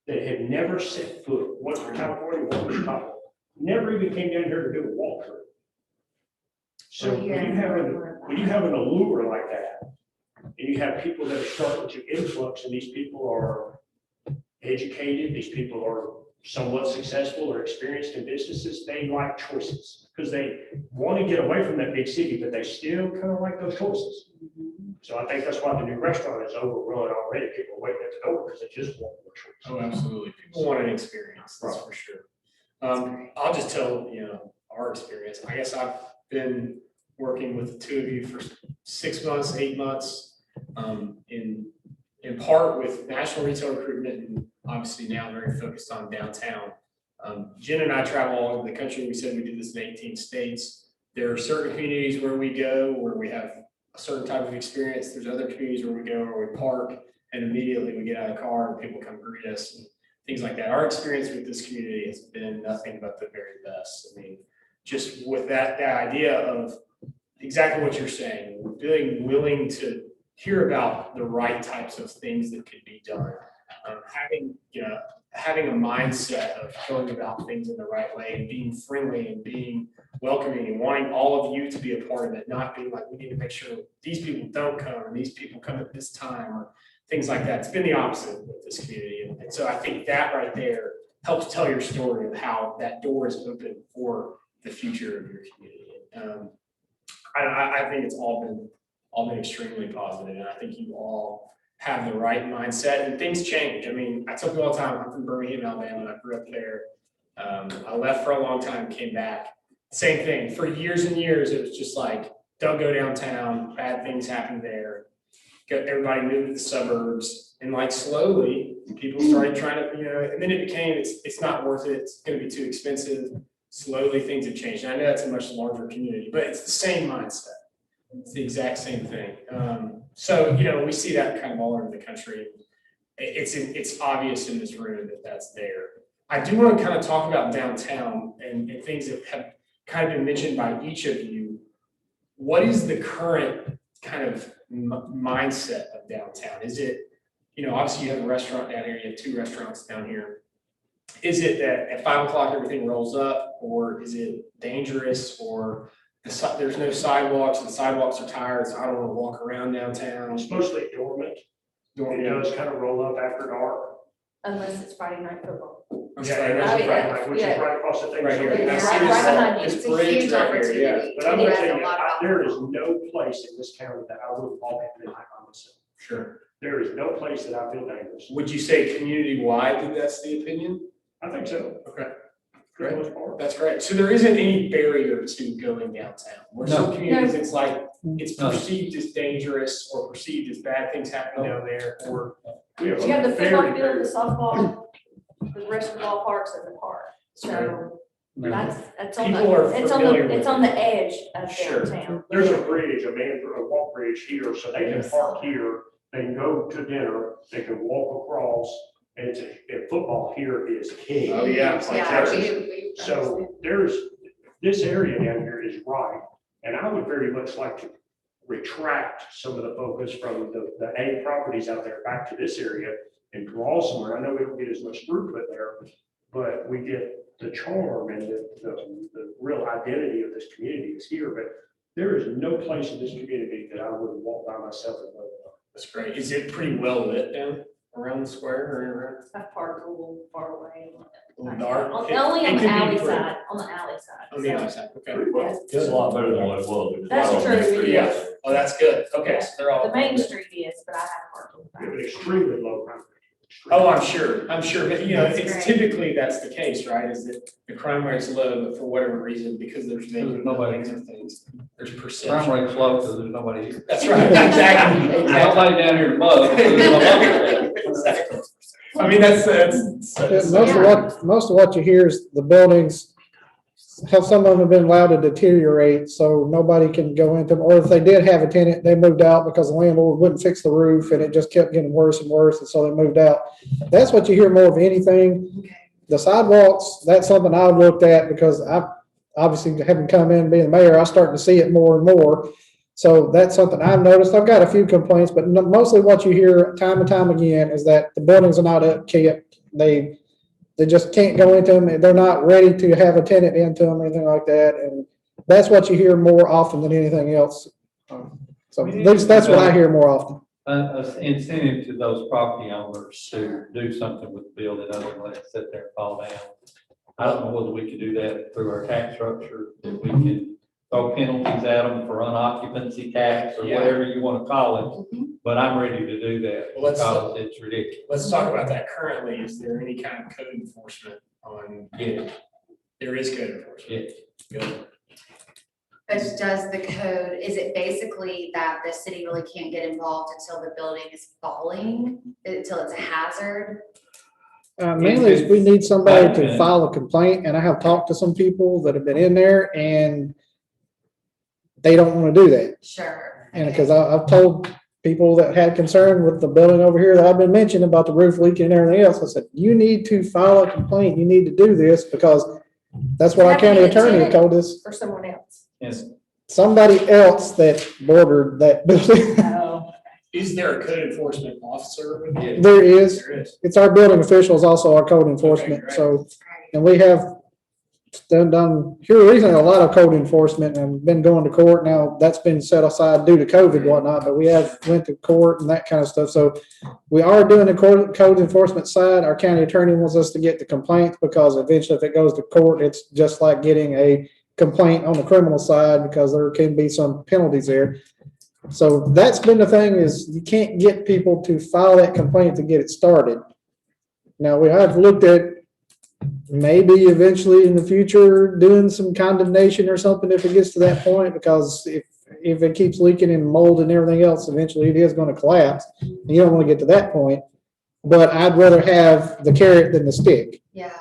that had never set foot, one from California, one from Chicago, never even came down here to do a walkthrough. So when you have an allure like that, and you have people that are starting to influx, and these people are educated, these people are somewhat successful or experienced in businesses, they like choices because they want to get away from that big city, but they still kind of like those choices. So I think that's why the new restaurant is overrun already. People are waiting at the door because they just want more choices. Oh, absolutely. People want an experience, that's for sure. I'll just tell, our experience. I guess I've been working with the 2 of you for 6 months, 8 months, in part with national retail recruitment, and obviously now very focused on downtown. Jen and I travel all over the country. We said we do this in 18 states. There are certain communities where we go where we have a certain type of experience. There's other communities where we go where we park and immediately we get out of the car and people come greet us and things like that. Our experience with this community has been nothing but the very best. I mean, just with that idea of exactly what you're saying, being willing to hear about the right types of things that could be done. Having a mindset of going about things in the right way and being friendly and being welcoming and wanting all of you to be a part of it, not being like, we need to make sure these people don't come and these people come at this time or things like that. It's been the opposite with this community. And so I think that right there helps tell your story of how that door is open for the future of your community. I think it's all been extremely positive, and I think you all have the right mindset, and things change. I mean, I tell people all the time, I'm from Birmingham, Alabama, and I grew up there. I left for a long time, came back. Same thing. For years and years, it was just like, don't go downtown, bad things happen there. Everybody moved to the suburbs, and like slowly, people started trying to, and then it became, it's not worth it, it's gonna be too expensive. Slowly, things have changed. And I know it's a much larger community, but it's the same mindset. It's the exact same thing. So, we see that kind of all over the country. It's obvious in this room that that's there. I do want to kind of talk about downtown and things that have kind of been mentioned by each of you. What is the current kind of mindset of downtown? Is it, obviously you have a restaurant down here, you have 2 restaurants down here. is it that at 5 o'clock everything rolls up, or is it dangerous, or there's no sidewalks, and the sidewalks are tired, so I don't want to walk around downtown? It's mostly dormant. It does kind of roll up after dark. Unless it's Friday night football. Yeah, and that's Oh, Friday yeah, night, which is yeah. right across the thing. Right here. Yeah, I see right this, behind you. this It's a bridge huge right here, yeah. opportunity. But I'm It gonna has tell a you, lot of there is no place in this county that I would walk in the night by myself. Sure. There is no place that I feel dangerous. Would you say community-wide that that's the opinion? I think so. Okay. For the most part. That's great. So there isn't any barrier to going downtown, where some No. communities, it's like, it's No. perceived as dangerous or perceived as bad things happening down there, or. We have You have the a very, football field, very, the softball, the rest of the ballparks and the park. So that's on People are the, it's familiar with on the edge of Sure. downtown. there's a bridge, a walk bridge here, so they can park here, they can go to dinner, they can walk across, and football here is king. Oh, yeah. It's like Yeah, Texas. we. So this area down here is right, and I would very much like to retract some of the focus from the A properties out there back to this area and draw somewhere. I know we don't get as much throughput there, but we get the charm and the real identity of this community is here, but there is no place in this community that I would walk by myself and go. That's great. Is it pretty well lit down around the square or That park a little far away. a little dark? Only on It the could be alley pretty- side, on the alley side. On the other side, okay. Yeah. It's a lot better than what it was. That's true, Yeah. yeah. Oh, that's good. Okay, so they're all. The main street is, but I have parked on the We have back. an extremely low crime rate. Oh, I'm sure, but you know, That's it's great. typically that's the case, right? Is that the crime rate's low, but for whatever reason, because there's vacant nobody. buildings or things, there's Crime perception. rate's low because there's nobody here. That's right, exactly. Nobody down here to mug. There's nobody. Exactly. I mean, that's. Most of what you hear is the buildings have, some of them have been allowed to deteriorate, so nobody can go into them. Or if they did have a tenant, they moved out because the landlord wouldn't fix the roof and it just kept getting worse and worse, and so they moved out. That's what you hear more of anything. Okay. The sidewalks, that's something I've looked at because I obviously having come in being the mayor, I'm starting to see it more and more. So that's something I've noticed. I've got a few complaints, but mostly what you hear time and time again is that the buildings are not upkept. They just can't go into them. They're not ready to have a tenant into them or anything like that. And that's what you hear more often than anything else. So at least that's what I hear more often. An incentive to those property owners to do something with the building other than let it sit there and fall down. I don't know whether we could do that through our tax structure, that we can throw penalties at them for unoccupancy tax or Yeah. whatever you want to call it. But I'm ready to do that Well, let's- because it's ridiculous. Let's talk about that currently. Is there any kind of code enforcement on it? There is code enforcement. Good. But does the code, is it basically that the city really can't get involved until the building is falling, until it's a hazard? Mainly is we need somebody to Okay. file a complaint, and I have talked to some people that have been in there and they don't want to do that. Sure. And okay. because I've told people that had concern with the building over here that I've been mentioning about the roof leaking and everything else, I said, you need to file a complaint. You need to do this because that's what our Have to county be a attorney tenant. told us. For someone else. Yes. Somebody else that bordered that building. Oh. Is there a code enforcement officer? There is. There is. It's our building officials, also our code enforcement. great. So, and we have done here recently a lot of code enforcement and been going to court. Now that's been set aside due to COVID and whatnot, but we have went to court and that kind of stuff. So we are doing the code enforcement side. Our county attorney wants us to get the complaints because eventually if it goes to court, it's just like getting a complaint on the criminal side because there can be some penalties there. So that's been the thing is you can't get people to file that complaint to get it started. Now we have looked at maybe eventually in the future doing some condemnation or something if it gets to that point, because if it keeps leaking and mold and everything else, eventually it is going to collapse. You don't want to get to that point, but I'd rather have the carrot than the stick. Yeah.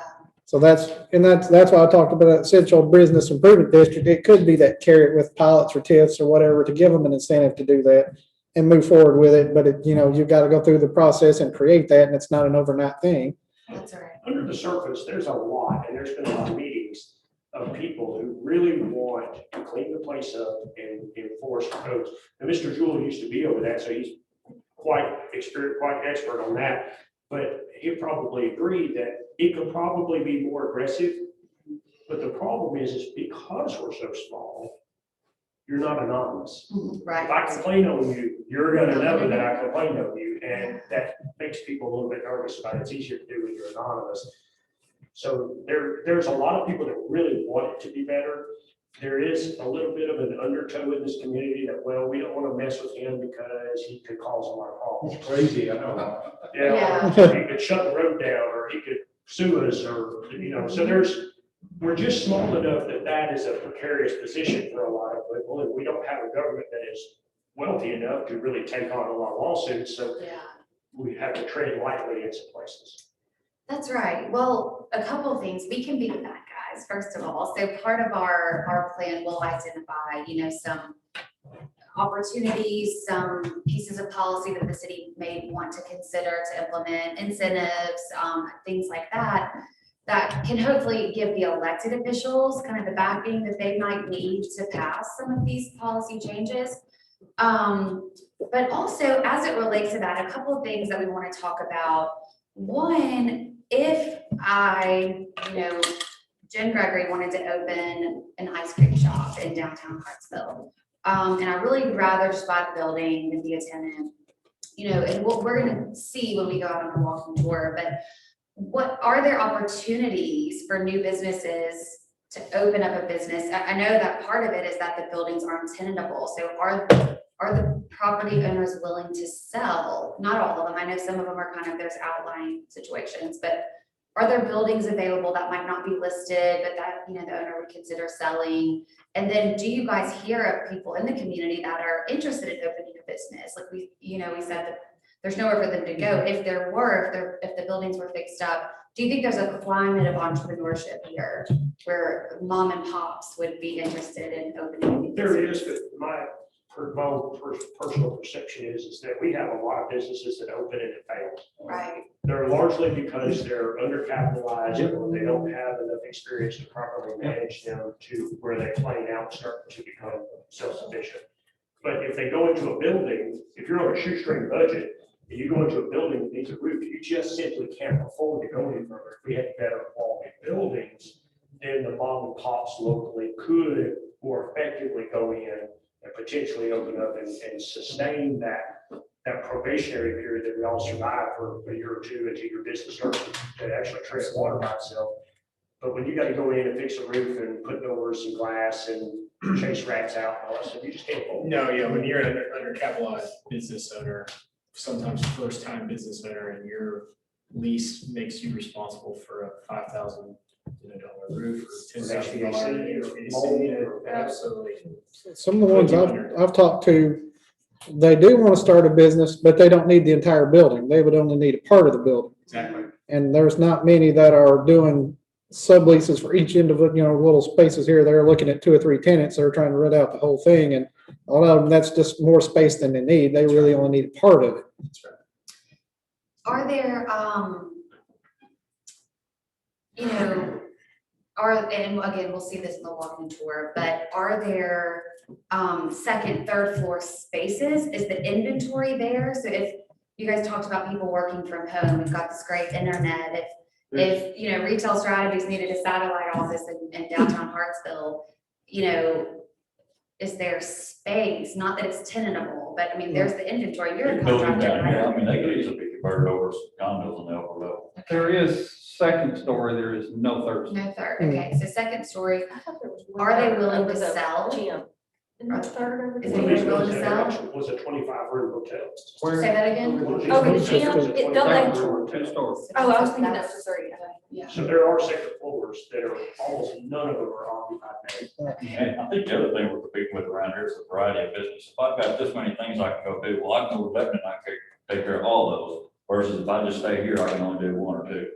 So that's why I talked about that Central Business Improvement District. It could be that carrot with pilots or TIFs or whatever to give them an incentive to do that and move forward with it. But you've got to go through the process and create that, and it's not an overnight thing. That's all right. Under the surface, there's a lot, and there's been a lot of meetings of people who really want to clean the place up and enforce codes. And Mr. Jewell used to be over that, so he's quite experienced, quite expert on that. But he probably agreed that it could probably be more aggressive. But the problem is because we're so small, you're not anonymous. If Right. I complain on you, you're gonna know that I complained on you, and that makes people a little bit nervous about it. It's easier to do when you're anonymous. So there's a lot of people that really want it to be better. There is a little bit of an undertow in this community that, well, we don't want to mess with him because he could cause a lot of problems. Crazy, I know. Yeah, or he could shut the road down, or he could sue us, or, so we're just small enough that that is a precarious position for a lot of people, and we don't have a government that is wealthy enough to really take on a lot of lawsuits, so Yeah. we have to tread lightly in some places. That's right. Well, a couple of things. We can be the bad guys, first of all. So part of our plan will identify, some opportunities, some pieces of policy that the city may want to consider to implement, incentives, things like that, that can hopefully give the elected officials kind of the backing that they might need to pass some of these policy changes. But also, as it relates to that, a couple of things that we want to talk about. One, if Jen Gregory wanted to open an ice cream shop in downtown Hartsville, and I really would rather just buy the building than be a tenant, and what we're gonna see when we go out on a walking tour, but what are there opportunities for new businesses to open up a business? I know that part of it is that the buildings aren't tenantable, so are the property owners willing to sell? Not all of them. I know some of them are there's outlying situations, but are there buildings available that might not be listed, but that, the owner would consider selling? And then do you guys hear of people in the community that are interested in opening a business? Like we said that there's nowhere for them to go. If the buildings were fixed up, do you think there's a climate of entrepreneurship here where mom and pops would be interested in opening? There is, but my personal perception is that we have a lot of businesses that open and it fails. Right. They're largely because they're undercapitalized or they don't have enough experience to properly manage them to where they plain out start to become self-sufficient. But if they go into a building, if you're on a shoestring budget and you go into a building that needs a roof, you just simply can't afford to go any further. If we had better quality buildings, then the mom and pops locally could more effectively go in and potentially open up and sustain that probationary period that we all survive for a year or two until your business starts to actually tread water by itself. But when you got to go in and fix a roof and put doors and glass and chase rats out and all that stuff, you just can't afford. No, yeah, when you're an undercapitalized business owner, sometimes first-time business owner, and your lease makes you responsible for a $5,000 roof or $10,000. Absolutely. Some of the ones I've talked to, they do want to start a business, but they don't need the entire building. They would only need a part of the building. Exactly. And there's not many that are doing subleases for each individual, little spaces here. They're looking at 2 or 3 tenants that are trying to rent out the whole thing. And a lot of them, that's just more space than they need. They really only need a part of it. That's right. Are there, and again, we'll see this in the walking tour, but are there second, third floor spaces? Is the inventory there? So if you guys talked about people working from home, we've got this great internet. If retail strategies needed a satellite office in downtown Hartsville, is there space? Not that it's tenantable, but there's the inventory. You're a Building contractor, down here, right? I mean, they could easily be converted over some condos on the upper level. There is second story, there is no third. No third. Okay, so second story. I thought there was Are they willing to Over the sell? Gym. Isn't there a third over Is there? anybody willing to sell? Was a 25-room hotel. Where? Say that again? Oh, the gym, don't Second they? story, 2 stories. Oh, I was thinking that was three. Yeah. So there are second floors that are, almost none of them are occupied now. And I think the other thing we're competing with around here is a variety of business. If I've got this many things I can go do, well, I can go to Lebanon, I can take care of all those. Versus if I just stay here, I can only do 1 or 2.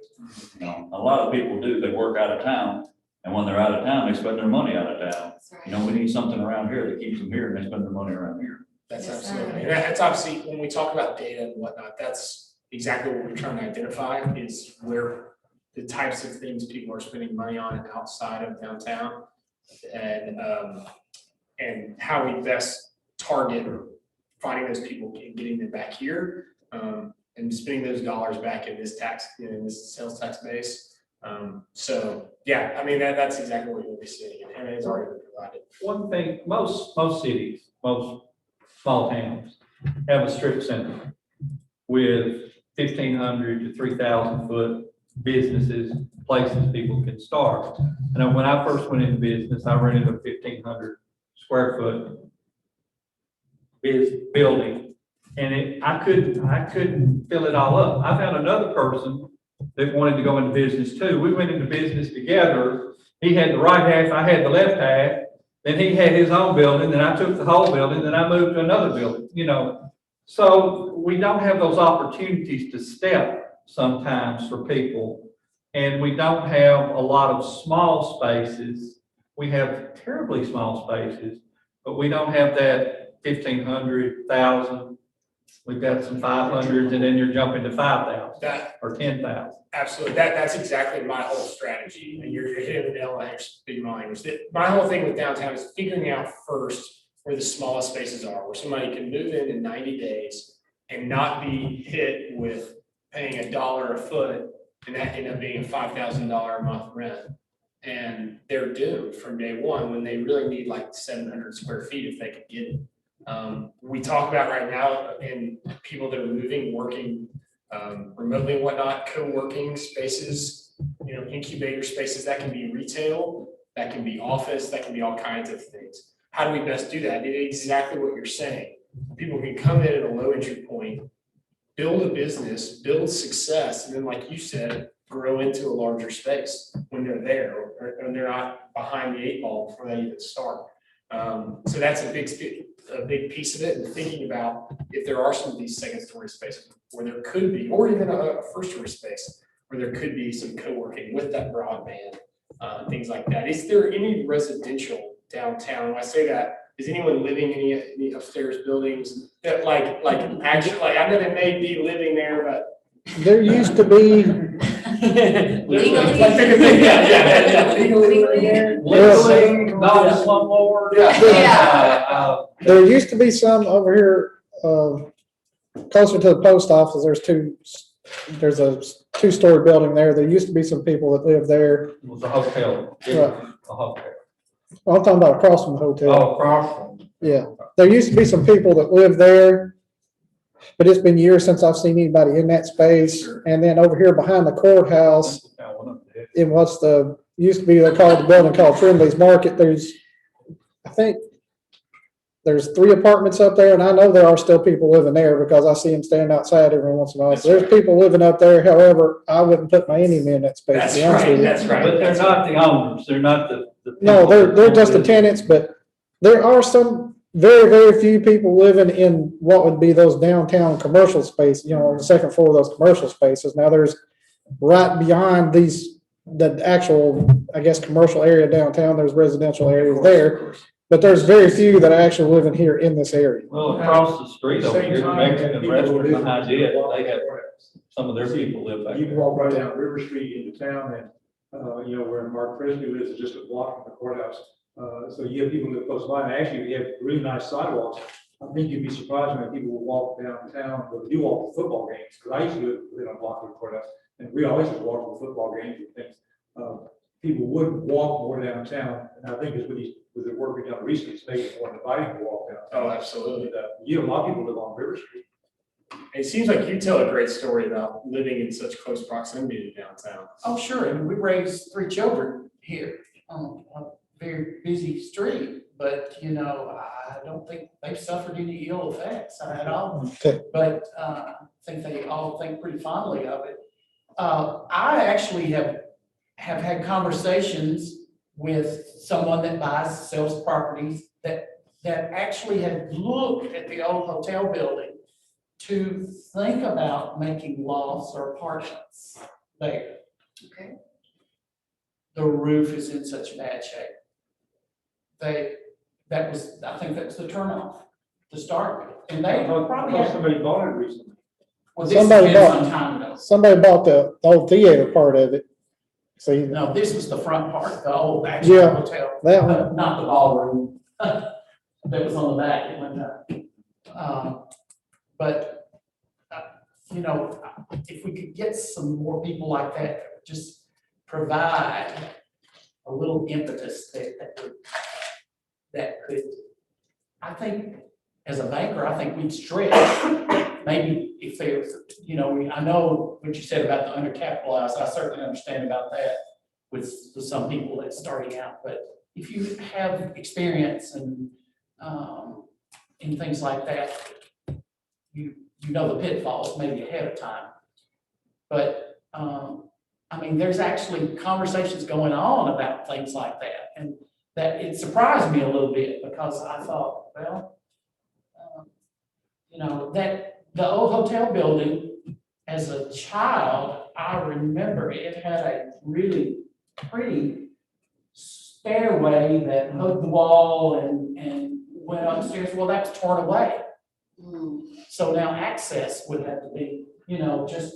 A lot of people do, they work out of town, and when they're out of town, they spend their money out of town. That's right. We need something around here that keeps them here, and they spend their money around here. That's Yes, absolutely, sir. and that's obviously, when we talk about data and whatnot, that's exactly what we're trying to identify is where the types of things people are spending money on outside of downtown. And how we best target finding those people and getting them back here. And and spending those dollars back in this tax, in this sales tax base. So, yeah, I mean, that's exactly what you'll be seeing, and it's already been provided. One thing, most cities, most small towns have a strip center with 1,500 to 3,000 foot businesses, places people can start. And when I first went into business, I rented a 1,500 square foot building, and I couldn't fill it all up. I found another person that wanted to go into business too. We went into business together. He had the right half, I had the left half. Then he had his own building, then I took the whole building, then I moved to another building, you know. So we don't have those opportunities to step sometimes for people. And we don't have a lot of small spaces. We have terribly small spaces, but we don't have that 1,500, 1,000. We've got some 500s, and then you're jumping to 5,000 or 10,000. Absolutely. That's exactly my whole strategy. And you're hitting the nail on the big mind. Is that my whole thing with downtown is figuring out first where the smallest spaces are, where somebody can move in 90 days and not be hit with paying $1 a foot, and that end up being a $5,000 a month rent. And they're doomed from day one when they really need like 700 square feet if they could get it. We talk about right now in people that are moving, working remotely and whatnot, co-working spaces, you know, incubator spaces, that can be retail, that can be office, that can be all kinds of things. How do we best do that? Exactly what you're saying. People can come in at a low entry point, build a business, build success, and then like you said, grow into a larger space when they're there, or they're not behind the 8 ball before they even start. So that's a big piece of it, and thinking about if there are some of these second story spaces where there could be, or even a first story space where there could be some co-working with that broadband, things like that. Is there any residential downtown? When I say that, is anyone living in any upstairs buildings that like actually, like I know they may be living there, but There used to be, Legally. Legally, not a slumlord. Yeah. there used to be some over here, closer to the post office. There's a 2-story building there. There used to be some people that lived there. It was a hotel. Right. A hotel. I'm talking about across from the hotel. Oh, across from. Yeah, there used to be some people that lived there, but it's been years since I've seen anybody in that space. And then over here behind the courthouse, it was used to be, they called the building called Friendly's Market. I think there's 3 apartments up there, and I know there are still people living there because I see them standing outside every once in a while. So there's people living up there. However, I wouldn't put my enemy in that space. that's to be honest with right, you. that's right. But they're not the owners. They're not the. No, they're just the tenants, but there are some very, very few people living in what would be those downtown commercial spaces, you know, on the second floor of those commercial spaces. Now there's right beyond the actual, I guess, commercial area downtown, there's residential areas there, but there's very few that are actually living here in this area. Well, across the street over here, the Mexican restaurant behind it, they have some of their people live back You can there. walk right down River Street into town and, you know, where Mark Frisbee lives is just a block from the courthouse. So you have people who live close by, and actually we have really nice sidewalks. I think you'd be surprised when people will walk downtown, but you walk to football games, because I used to live on a block of the courthouse, and we always just walk to football games and things. People would walk more downtown, and I think it's with the work we've done recently, it's making it more inviting to walk downtown. Oh, absolutely. You know, a lot of people live on River Street. It seems like you tell a great story about living in such close proximity to downtown. Oh, sure, and we raised 3 children here on a very busy street, but, you know, I don't think they've suffered any ill effects at all. Okay. But I think they all think pretty fondly of it. I actually have had conversations with someone that buys, sells properties that actually had looked at the old hotel building to think about making lofts or apartments there. Okay. The roof is in such bad shape. I think that was the turnoff to start with. And they probably had, Somebody bought it recently. well, this has been some time ago. Somebody bought the old theater part of it. So you know, No, this was the front part, the old actual Yeah. hotel, that one, not the ballroom. That was on the back at one time. But you know, if we could get some more people like that, just provide a little impetus that could, I think, as a banker, I think we'd stretch. Maybe if there's, you know, I know what you said about the undercapitalized, I certainly understand about that with some people that's starting out, but if you have experience and things like that, you know the pitfalls maybe ahead of time. But, I mean, there's actually conversations going on about things like that, and that it surprised me a little bit because I thought, well, you know, that the old hotel building, as a child, I remember it had a really pretty stairway that hugged the wall and went upstairs. Well, that was torn away. So now access would have to be, you know, just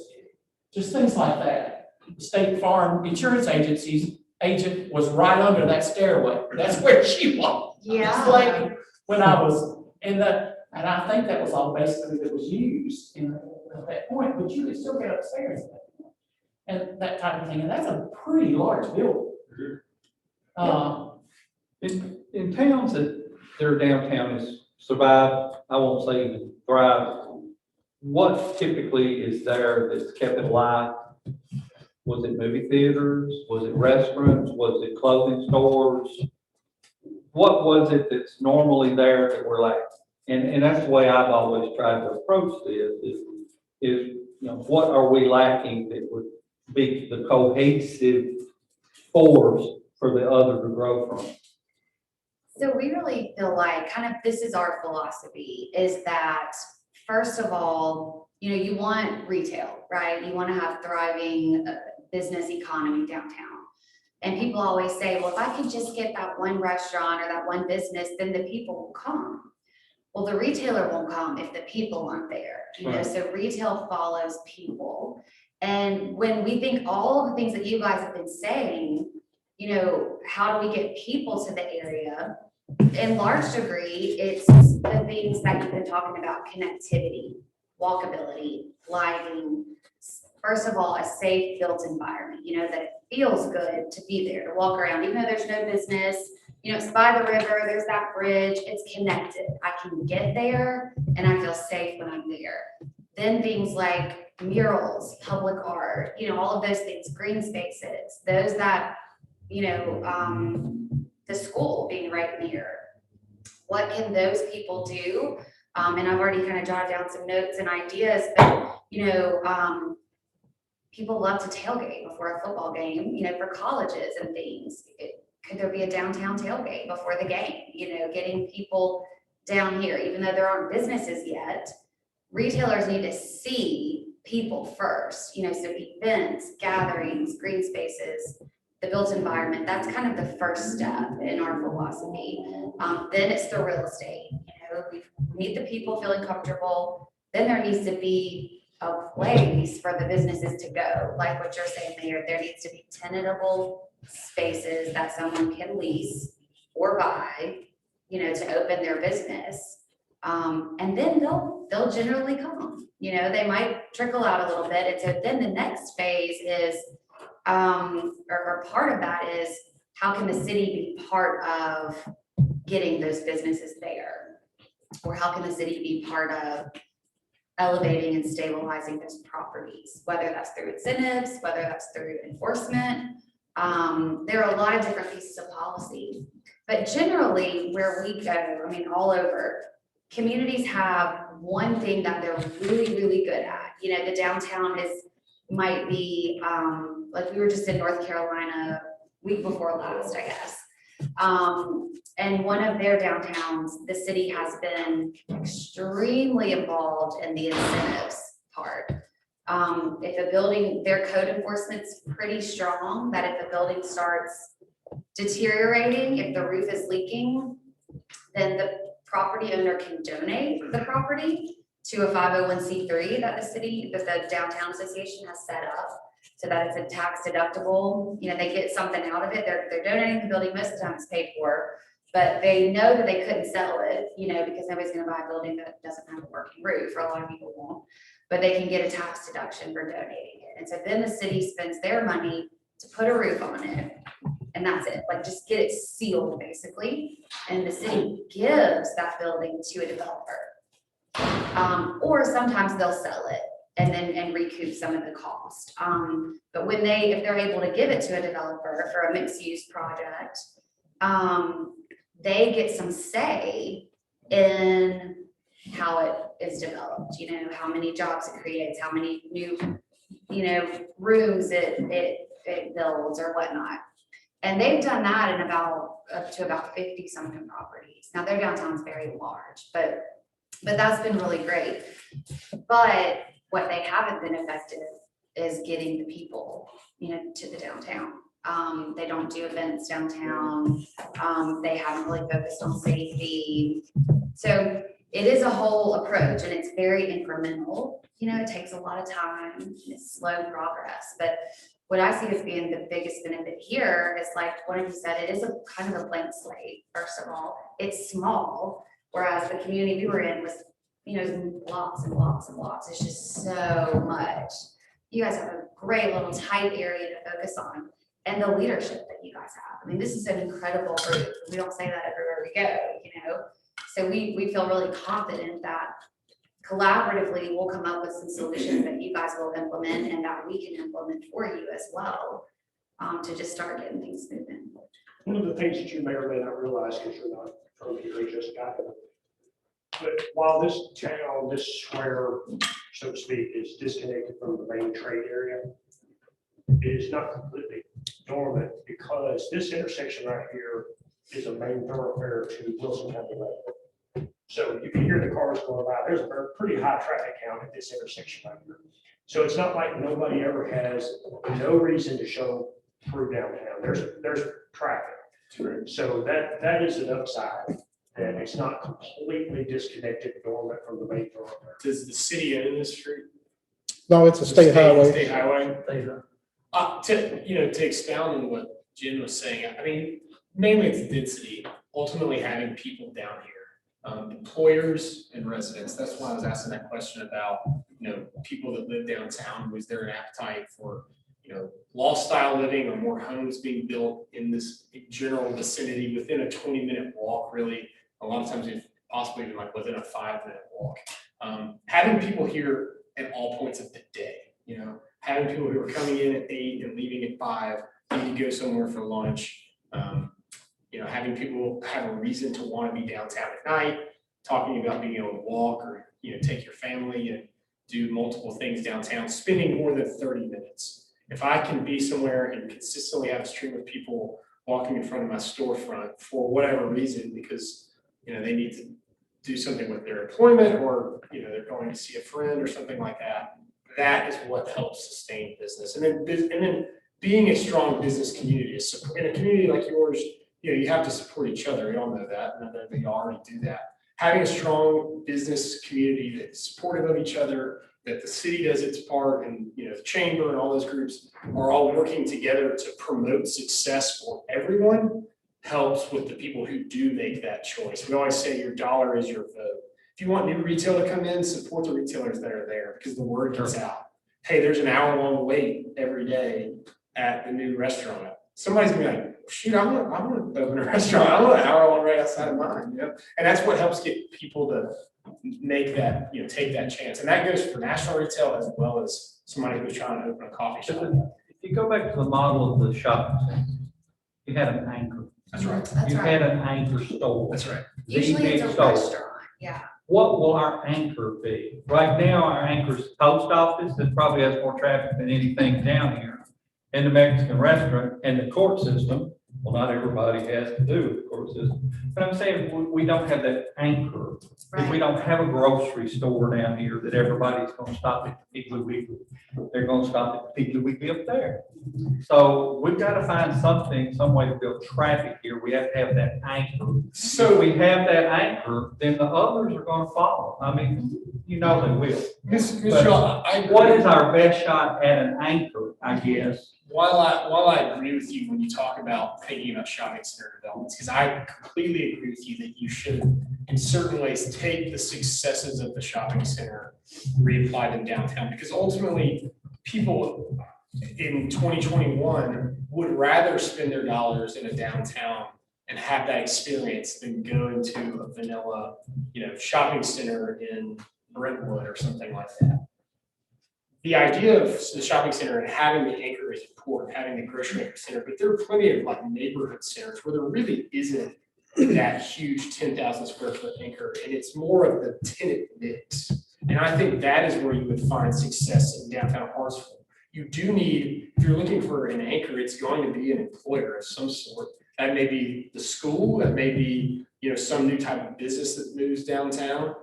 things like that. State Farm Insurance Agency's agent was right under that stairway. That's where she was. Yeah. It's like when I was in the, and I think that was all basically that was used at that point, but you could still get upstairs at that point. And that type of thing, and that's a pretty large building. In towns that their downtown has survived, I won't say even thrive, what typically is there that's kept it alive? Was it movie theaters? Was it restaurants? Was it clothing stores? What was it that's normally there that we're lacking? And that's the way I've always tried to approach this is, you know, what are we lacking that would be the cohesive force for the other to grow from? So we really feel like kind of this is our philosophy, is that first of all, you know, you want retail, right? You want to have thriving business economy downtown. And people always say, well, if I could just get that one restaurant or that one business, then the people will come. Well, the retailer won't come if the people aren't there, you know, so retail follows people. And when we think all of the things that you guys have been saying, you know, how do we get people to the area? In large degree, it's the things that you've been talking about: connectivity, walkability, lighting. First of all, a safe built environment, you know, that it feels good to be there, to walk around, even though there's no business, you know, it's by the river, there's that bridge, it's connected. I can get there and I feel safe when I'm there. Then things like murals, public art, you know, all of those things, green spaces, those that, you know, the school being right near. What can those people do? And I've already kind of jotted down some notes and ideas, but, you know, people love to tailgate before a football game, you know, for colleges and things. Could there be a downtown tailgate before the game? You know, getting people down here, even though there aren't businesses yet, retailers need to see people first, you know, so events, gatherings, green spaces, the built environment, that's kind of the first step in our philosophy. Then it's the real estate, you know, we need the people feeling comfortable. Then there needs to be a place for the businesses to go. Like what you're saying, Mayor, there needs to be tenantable spaces that someone can lease or buy, you know, to open their business. And then they'll generally come, you know, they might trickle out a little bit. And so then the next phase is, or part of that is, how can the city be part of getting those businesses there? Or how can the city be part of elevating and stabilizing those properties, whether that's through incentives, whether that's through enforcement. There are a lot of different pieces of policy, but generally where we go, I mean, all over, communities have one thing that they're really, really good at. You know, the downtown might be, like we were just in North Carolina week before last, I guess. And one of their downtowns, the city has been extremely involved in the incentives part. If a building, their code enforcement's pretty strong, that if a building starts deteriorating, if the roof is leaking, then the property owner can donate the property to a 501c3 that the downtown association has set up, so that it's a tax deductible. You know, they get something out of it. They're donating the building. Most of the time it's paid for, But they know that they couldn't sell it, you know, because nobody's gonna buy a building that doesn't have a working roof, or a lot of people won't. But they can get a tax deduction for donating it. And so then the city spends their money to put a roof on it. And that's it, like just get it sealed basically. And the city gives that building to a developer. Or sometimes they'll sell it and recoup some of the cost. But when if they're able to give it to a developer for a mixed use project, they get some say in how it is developed, you know, how many jobs it creates, how many new, you know, rooms it builds or whatnot. And they've done that in up to about 50 something properties. Now their downtown's very large, but that's been really great. But what they haven't been effective is getting the people, you know, to the downtown. They don't do events downtown. They haven't really focused on safety. So it is a whole approach, and it's very incremental. You know, it takes a lot of time. It's slow progress, but what I see as being the biggest benefit here is, like one of you said, it is a kind of a blank slate. First of all, it's small, whereas the community we were in was, you know, blocks and blocks and blocks. It's just so much. You guys have a great little tight area to focus on, and the leadership that you guys have. I mean, this is an incredible group. We don't say that everywhere we go, you know. So we feel really confident that collaboratively we'll come up with some solutions that you guys will implement and that we can implement for you as well, to just start getting things moving. One of the things that you may or may not realize, because you're not from here, you just got here. But while this town, this square, so to speak, is disconnected from the main trade area, it is not completely dormant, because this intersection right here is a main thoroughfare to Wilson County Road. So you can hear the cars going by. There's a pretty high traffic count at this intersection right here. So it's not like nobody ever has no reason to show through downtown. There's traffic. So that is an upside, that it's not completely disconnected, dormant from the main thoroughfare. Does the city own this street? No, it's a state highway. State highway. To expound on what Jen was saying, I mean, mainly it's density, ultimately having people down here. Employers and residents. That's why I was asking that question about, you know, people that live downtown. Was there an appetite for, you know, law style living or more homes being built in this general vicinity within a 20-minute walk? Really, a lot of times, if possibly even like within a 5-minute walk. Having people here at all points of the day, you know, having people who are coming in at 8 and leaving at 5, need to go somewhere for lunch. You know, having people have a reason to want to be downtown at night, talking about being able to walk or, you know, take your family and do multiple things downtown, spending more than 30 minutes. If I can be somewhere and consistently have a stream of people walking in front of my storefront for whatever reason, because, you know, they need to do something with their employment, or, you know, they're going to see a friend or something like that, that is what helps sustain business. And then being a strong business community is in a community like yours. You know, you have to support each other. We all know that, and they already do that. Having a strong business community that's supportive of each other, that the city does its part, and, you know, the chamber and all those groups are all working together to promote success for everyone, helps with the people who do make that choice. We always say your dollar is your vote. If you want new retail to come in, support the retailers that are there, because the word gets out. Hey, there's an hour-long wait every day at the new restaurant. Somebody's gonna be like, shoot, I want to open a restaurant. I want an hour-long right outside of mine, you know? And that's what helps get people to make that, you know, take that chance. And that goes for national retail as well as somebody who's trying to open a coffee shop. If you go back to the model of the shopping center, you had an anchor. That's right. That's You right. had an anchor store. That's right. The Usually big it's a store. restaurant, yeah. What will our anchor be? Right now, our anchor is the post office, that probably has more traffic than anything down here, and the Mexican restaurant, and the court system. Well, not everybody has to do with the court system, but I'm saying we don't have that anchor. If we don't have a grocery store down here that everybody's gonna stop at the Piggly Wiggly, they're gonna stop at the Piggly Wiggly up there. So we've got to find something, some way to build traffic here. We have to have that anchor. So if we have that anchor, then the others are gonna follow. I mean, you know they will. Ms. But Shaw, I what is our best shot at an anchor, I guess, while I agree with you when you talk about thinking about shopping center developments, because I completely agree with you that you should, in certain ways, take the successes of the shopping center, reapply them downtown, because ultimately, people in 2021 would rather spend their dollars in a downtown and have that experience than go into a vanilla, shopping center in Brentwood or something like that. The idea of the shopping center and having the anchor is important, having the grocery anchor center, but there are plenty of like neighborhood centers where there really isn't that huge 10,000 square foot anchor, and it's more of the tenant mix. And I think that is where you would find success in downtown Hartsville. You do need, if you're looking for an anchor, it's going to be an employer of some sort. That may be the school, that may be, some new type of business that moves downtown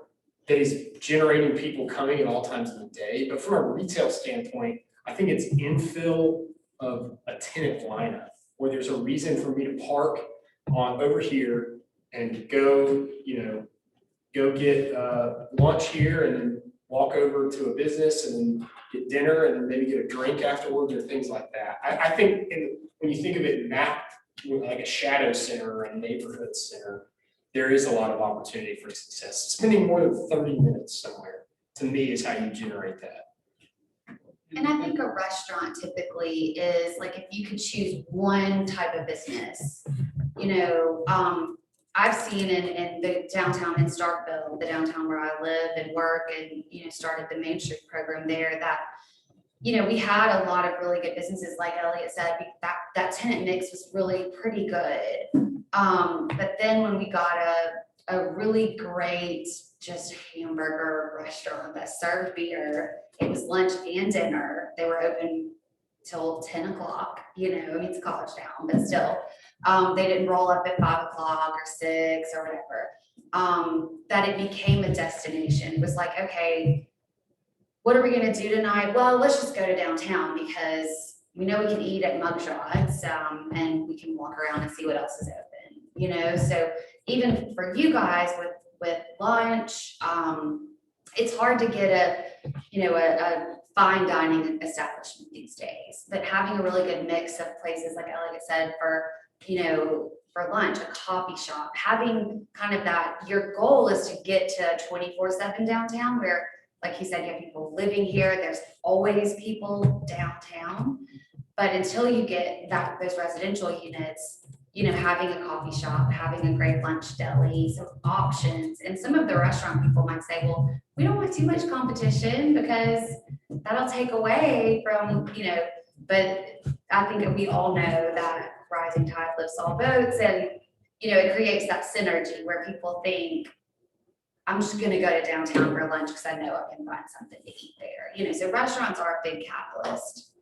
that is generating people coming at all times of the day. But from a retail standpoint, I think it's infill of a tenant lineup where there's a reason for me to park on over here and go get lunch here and then walk over to a business and then get dinner and then maybe get a drink afterwards or things like that. I think when you think of it mapped like a shadow center or a neighborhood center, there is a lot of opportunity for success. Spending more than 30 minutes somewhere, to me, is how you generate that. And I think a restaurant typically is like, if you could choose one type of business, I've seen in the downtown in Starkville, the downtown where I live and work and, started the Main Street program there, that, we had a lot of really good businesses. Like Elliot said, that tenant mix was really pretty good. But then when we got a really great just hamburger restaurant that served beer, it was lunch and dinner. They were open till 10 o'clock, it's a college town, but still, they didn't roll up at 5 o'clock or 6 or whatever. That it became a destination. It was like, okay, what are we gonna do tonight? Well, let's just go to downtown because we know we can eat at Mugshots, and we can walk around and see what else is open, so even for you guys with lunch, it's hard to get a fine dining establishment these days, but having a really good mix of places, like Elliot said, for lunch, a coffee shop, having kind of that, your goal is to get to 24/7 downtown where, like he said, you have people living here, there's always people downtown. But until you get those residential units, having a coffee shop, having a great lunch deli, some options, and some of the restaurant people might say, well, we don't want too much competition because that'll take away from, but I think that we all know that rising tide lifts all boats, and, it creates that synergy where people think, I'm just gonna go to downtown for lunch because I know I can find something to eat there. So restaurants are a big catalyst.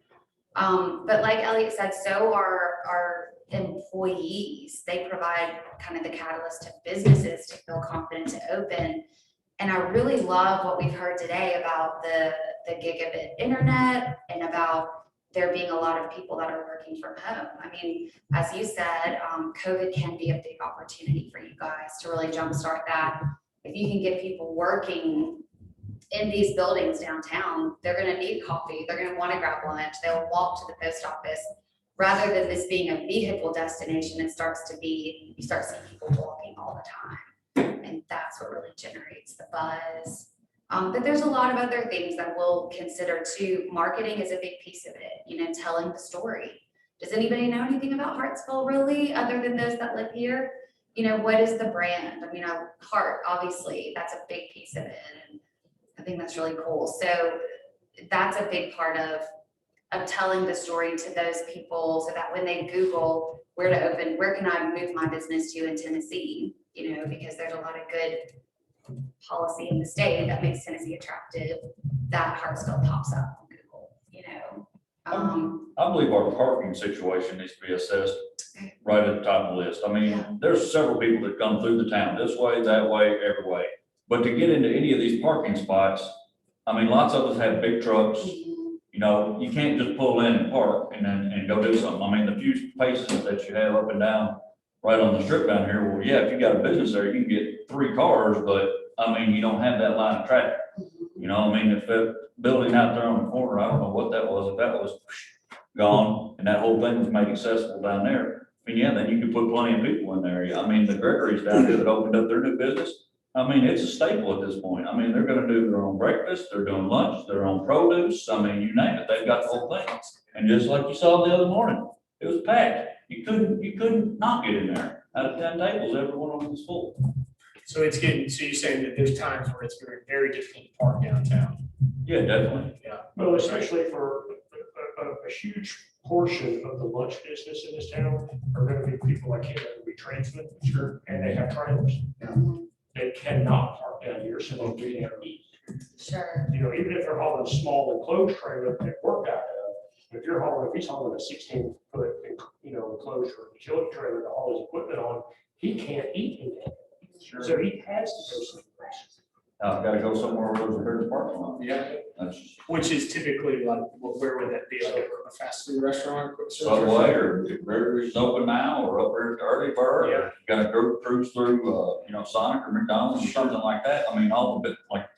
But like Elliot said, so are our employees. They provide kind of the catalyst to businesses to feel confident to open. And I really love what we've heard today about the gigabit internet and about there being a lot of people that are working from home. I mean, as you said, COVID can be a big opportunity for you guys to really jumpstart that. If you can get people working in these buildings downtown, they're going to need coffee. They're going to want to grab lunch. They'll walk to the post office. Rather than this being a vehicle destination, it starts to be, you start seeing people walking all the time. And that's what really generates the buzz. But there's a lot of other things that we'll consider too. Marketing is a big piece of it, telling the story. Does anybody know anything about Hartsville really, other than those that live here? What is the brand? I mean, Hart, obviously, that's a big piece of it. And I think that's really cool. So that's a big part of telling the story to those people so that when they Google where to open, where can I move my business to in Tennessee, because there's a lot of good policy in the state that makes Tennessee attractive, that Hartsville pops up on Google, I believe our parking situation needs to be assessed right at the top of the list. I mean, there's several people that come through the town this way, that way, every way. But to get into any of these parking spots, I mean, lots of us have big trucks. You can't just pull in and park and go do something. I mean, the few places that you have up and down, right on the strip down here, well, yeah, if you got a business there, you can get 3 cars, but I mean, you don't have that line of traffic. I mean, if that building out there on the corner, I don't know what that was, if that was gone, and that whole thing was made accessible down there. I mean, yeah, then you could put plenty of people in there. I mean, the Gregory's down here that opened up their new business. I mean, it's a staple at this point. I mean, they're gonna do their own breakfast, they're doing lunch, their own produce. I mean, you name it, they've got the whole thing. And just like you saw the other morning, it was packed. You couldn't not get in there. Out of 10 tables, every one of them was full. So it's getting, so you're saying that there's times where it's very, very difficult to park downtown? Yeah, definitely. Yeah. Well, especially for a huge portion of the lunch business in this town are gonna be people like him, that will be tradesmen, sure, and they have trailers. They cannot park down here, so they'll be there and eat. Sure. You know, even if they're hauling small enclosed trailer that work out of, if you're hauling, if he's hauling a 16-foot, you know, enclosed or utility trailer to haul his equipment on, he can't eat in there. So he has to go somewhere. I've got to go somewhere where there's a bigger parking lot. Yeah. That's just Which is typically like, where would that be? Like a fast food restaurant? quick service Subway, restaurant? or if Gregory's open now, or up there at the early bird, Yeah. or you got to go cruise through, you know, Sonic or McDonald's or something like that. I mean, all of it, like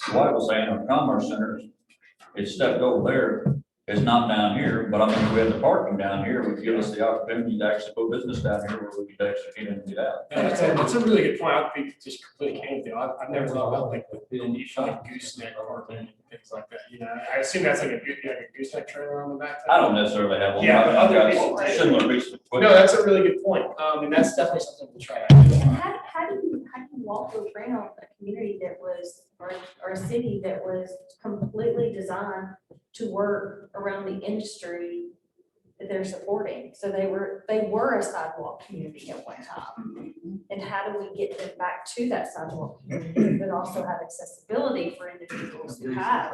Dwight was saying, our commerce centers, it's stepped over there. It's not down here, but I mean, if we had the parking down here, it would give us the opportunity to actually put business down here where we could actually get in and get out. Yeah, that's a really good point. I'd be just completely candid. I've never thought about like gooseneck parking and things like that. You know, I assume that's like a gooseneck trailer on the back. I don't necessarily have one. Yeah, but I've other got people do. similar pieces of No, equipment. that's a really good point. And that's definitely something we'll try out. How do you walk around a community that was, or a city that was completely designed to work around the industry that they're supporting? So they were a sidewalk community at one time. And how do we get them back to that sidewalk community, but also have accessibility for individuals who have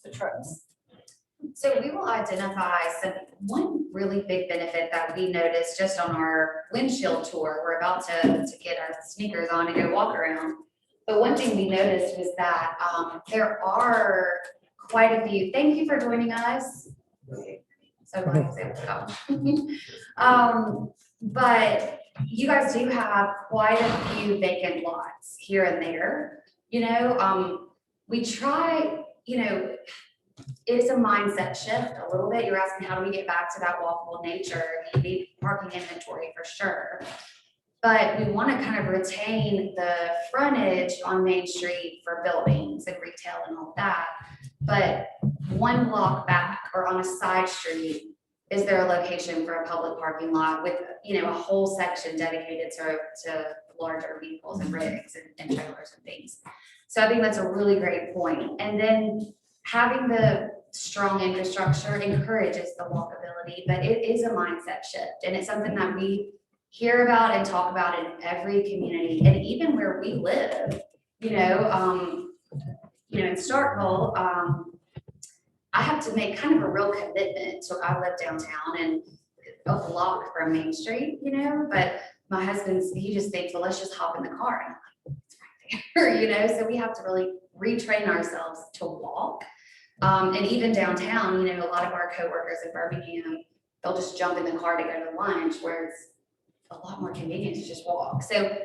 the trucks? So we will identify one really big benefit that we noticed just on our windshield tour. We're about to get our sneakers on and go walk around. But one thing we noticed was that there are quite a few. Thank you for joining us. So glad I was able to come. But you guys do have quite a few vacant lots here and there. You know, we try, you know, it's a mindset shift a little bit. You're asking, how do we get back to that walkable nature? You need parking inventory for sure. But we want to kind of retain the frontage on Main Street for buildings and retail and all that. But one block back or on a side street, is there a location for a public parking lot with, you know, a whole section dedicated to larger vehicles and rigs and trailers and things? So I think that's a really great point. And then having the strong infrastructure encourages the walkability, but it is a mindset shift. And it's something that we hear about and talk about in every community, and even where we live, you know, in Starkville, I have to make kind of a real commitment. So I live downtown and a block from Main Street, you know, but my husband's, he just thinks, well, let's just hop in the car. And I'm like, it's right there, you know, so we have to really retrain ourselves to walk. And even downtown, you know, a lot of our coworkers in Birmingham, they'll just jump in the car to go to lunch, where it's a lot more convenient to just walk. So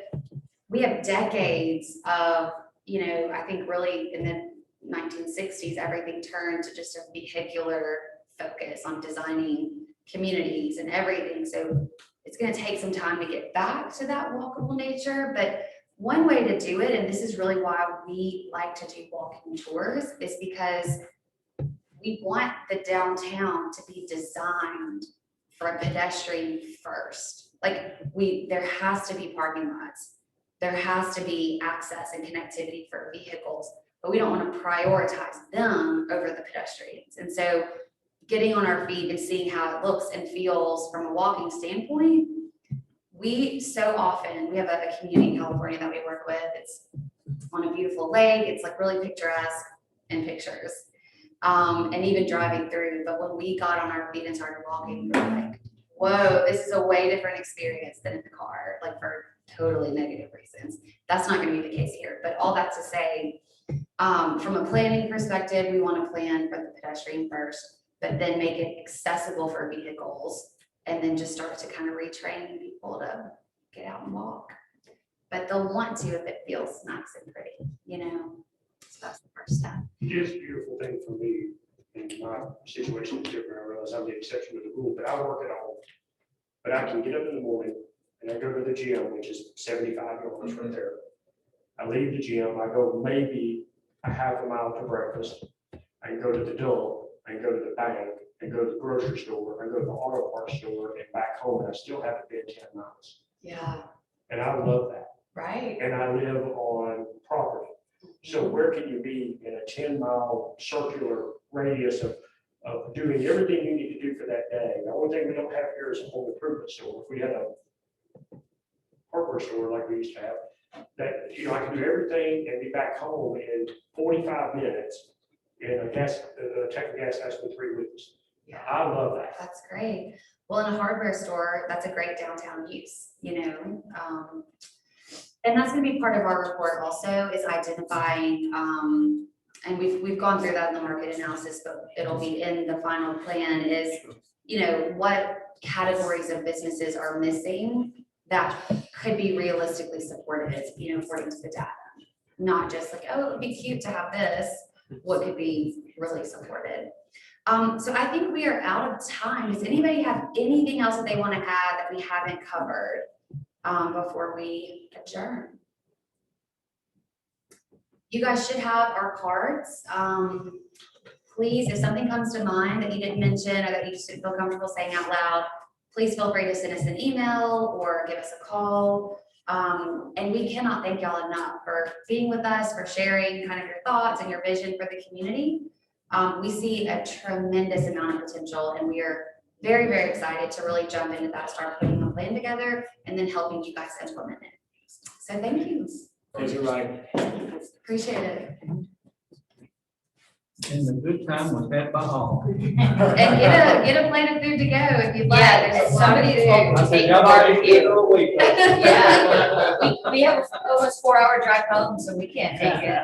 we have decades of, you know, I think really in the 1960s, everything turned to just a vehicular focus on designing communities and everything. So it's going to take some time to get back to that walkable nature. But one way to do it, and this is really why we like to do walking tours, is because we want the downtown to be designed for a pedestrian first. Like there has to be parking lots. There has to be access and connectivity for vehicles, but we don't want to prioritize them over the pedestrians. And so getting on our feet and seeing how it looks and feels from a walking standpoint, we have a community in California that we work with. It's on a beautiful lake. It's like really picturesque in pictures. And even driving through, but when we got on our feet and started walking, we were like, whoa, this is a way different experience than in the car, like for totally negative reasons. That's not going to be the case here. But all that to say, from a planning perspective, we want to plan for the pedestrian first, but then make it accessible for vehicles, and then just start to kind of retrain people to get out and walk. But they'll want to if it feels nice and pretty, you know. So that's the first step. It is a beautiful thing for me, and my situation is different, I realize I'm the exception to the rule, but I work at home. But I can get up in the morning and I go to the gym, which is 75 yards right there. I leave the gym, I go maybe a half a mile to breakfast. I can go to the dump, I can go to the bank, I can go to the grocery store, I can go to the auto parts store and back home, and I still haven't been 10 miles. Yeah, And I love that. right. And I live on property. So where can you be in a 10-mile circular radius of doing everything you need to do for that day? The only thing we don't have here is a home improvement store. If we had a hardware store like we used to have, that, I can do everything and be back home in 45 minutes in a tank of gas lasts me 3 weeks. Yeah. I love that. That's great. Well, in a hardware store, that's a great downtown use, and that's gonna be part of our report also, is identifying, and we've gone through that in the market analysis, but it'll be in the final plan is, what categories of businesses are missing that could be realistically supported, according to the data. Not just like, oh, it would be cute to have this, what could be really supported. So I think we are out of time. Does anybody have anything else that they want to add that we haven't covered before we adjourn? You guys should have our cards. Please, if something comes to mind that you didn't mention or that you just didn't feel comfortable saying out loud, please feel free to send us an email or give us a call. And we cannot thank y'all enough for being with us, for sharing kind of your thoughts and your vision for the community. We see a tremendous amount of potential, and we are very, very excited to really jump into that, start putting a plan together, and then helping you guys implement it. So thank you. Thank you, Ryan. Appreciate it. And the good time was had by all. And get a plate of food to go if you'd like. Yeah, There's a lot of somebody's food. welcome to take barbecue. Yeah, we have almost 4-hour drive home, so we can't take it.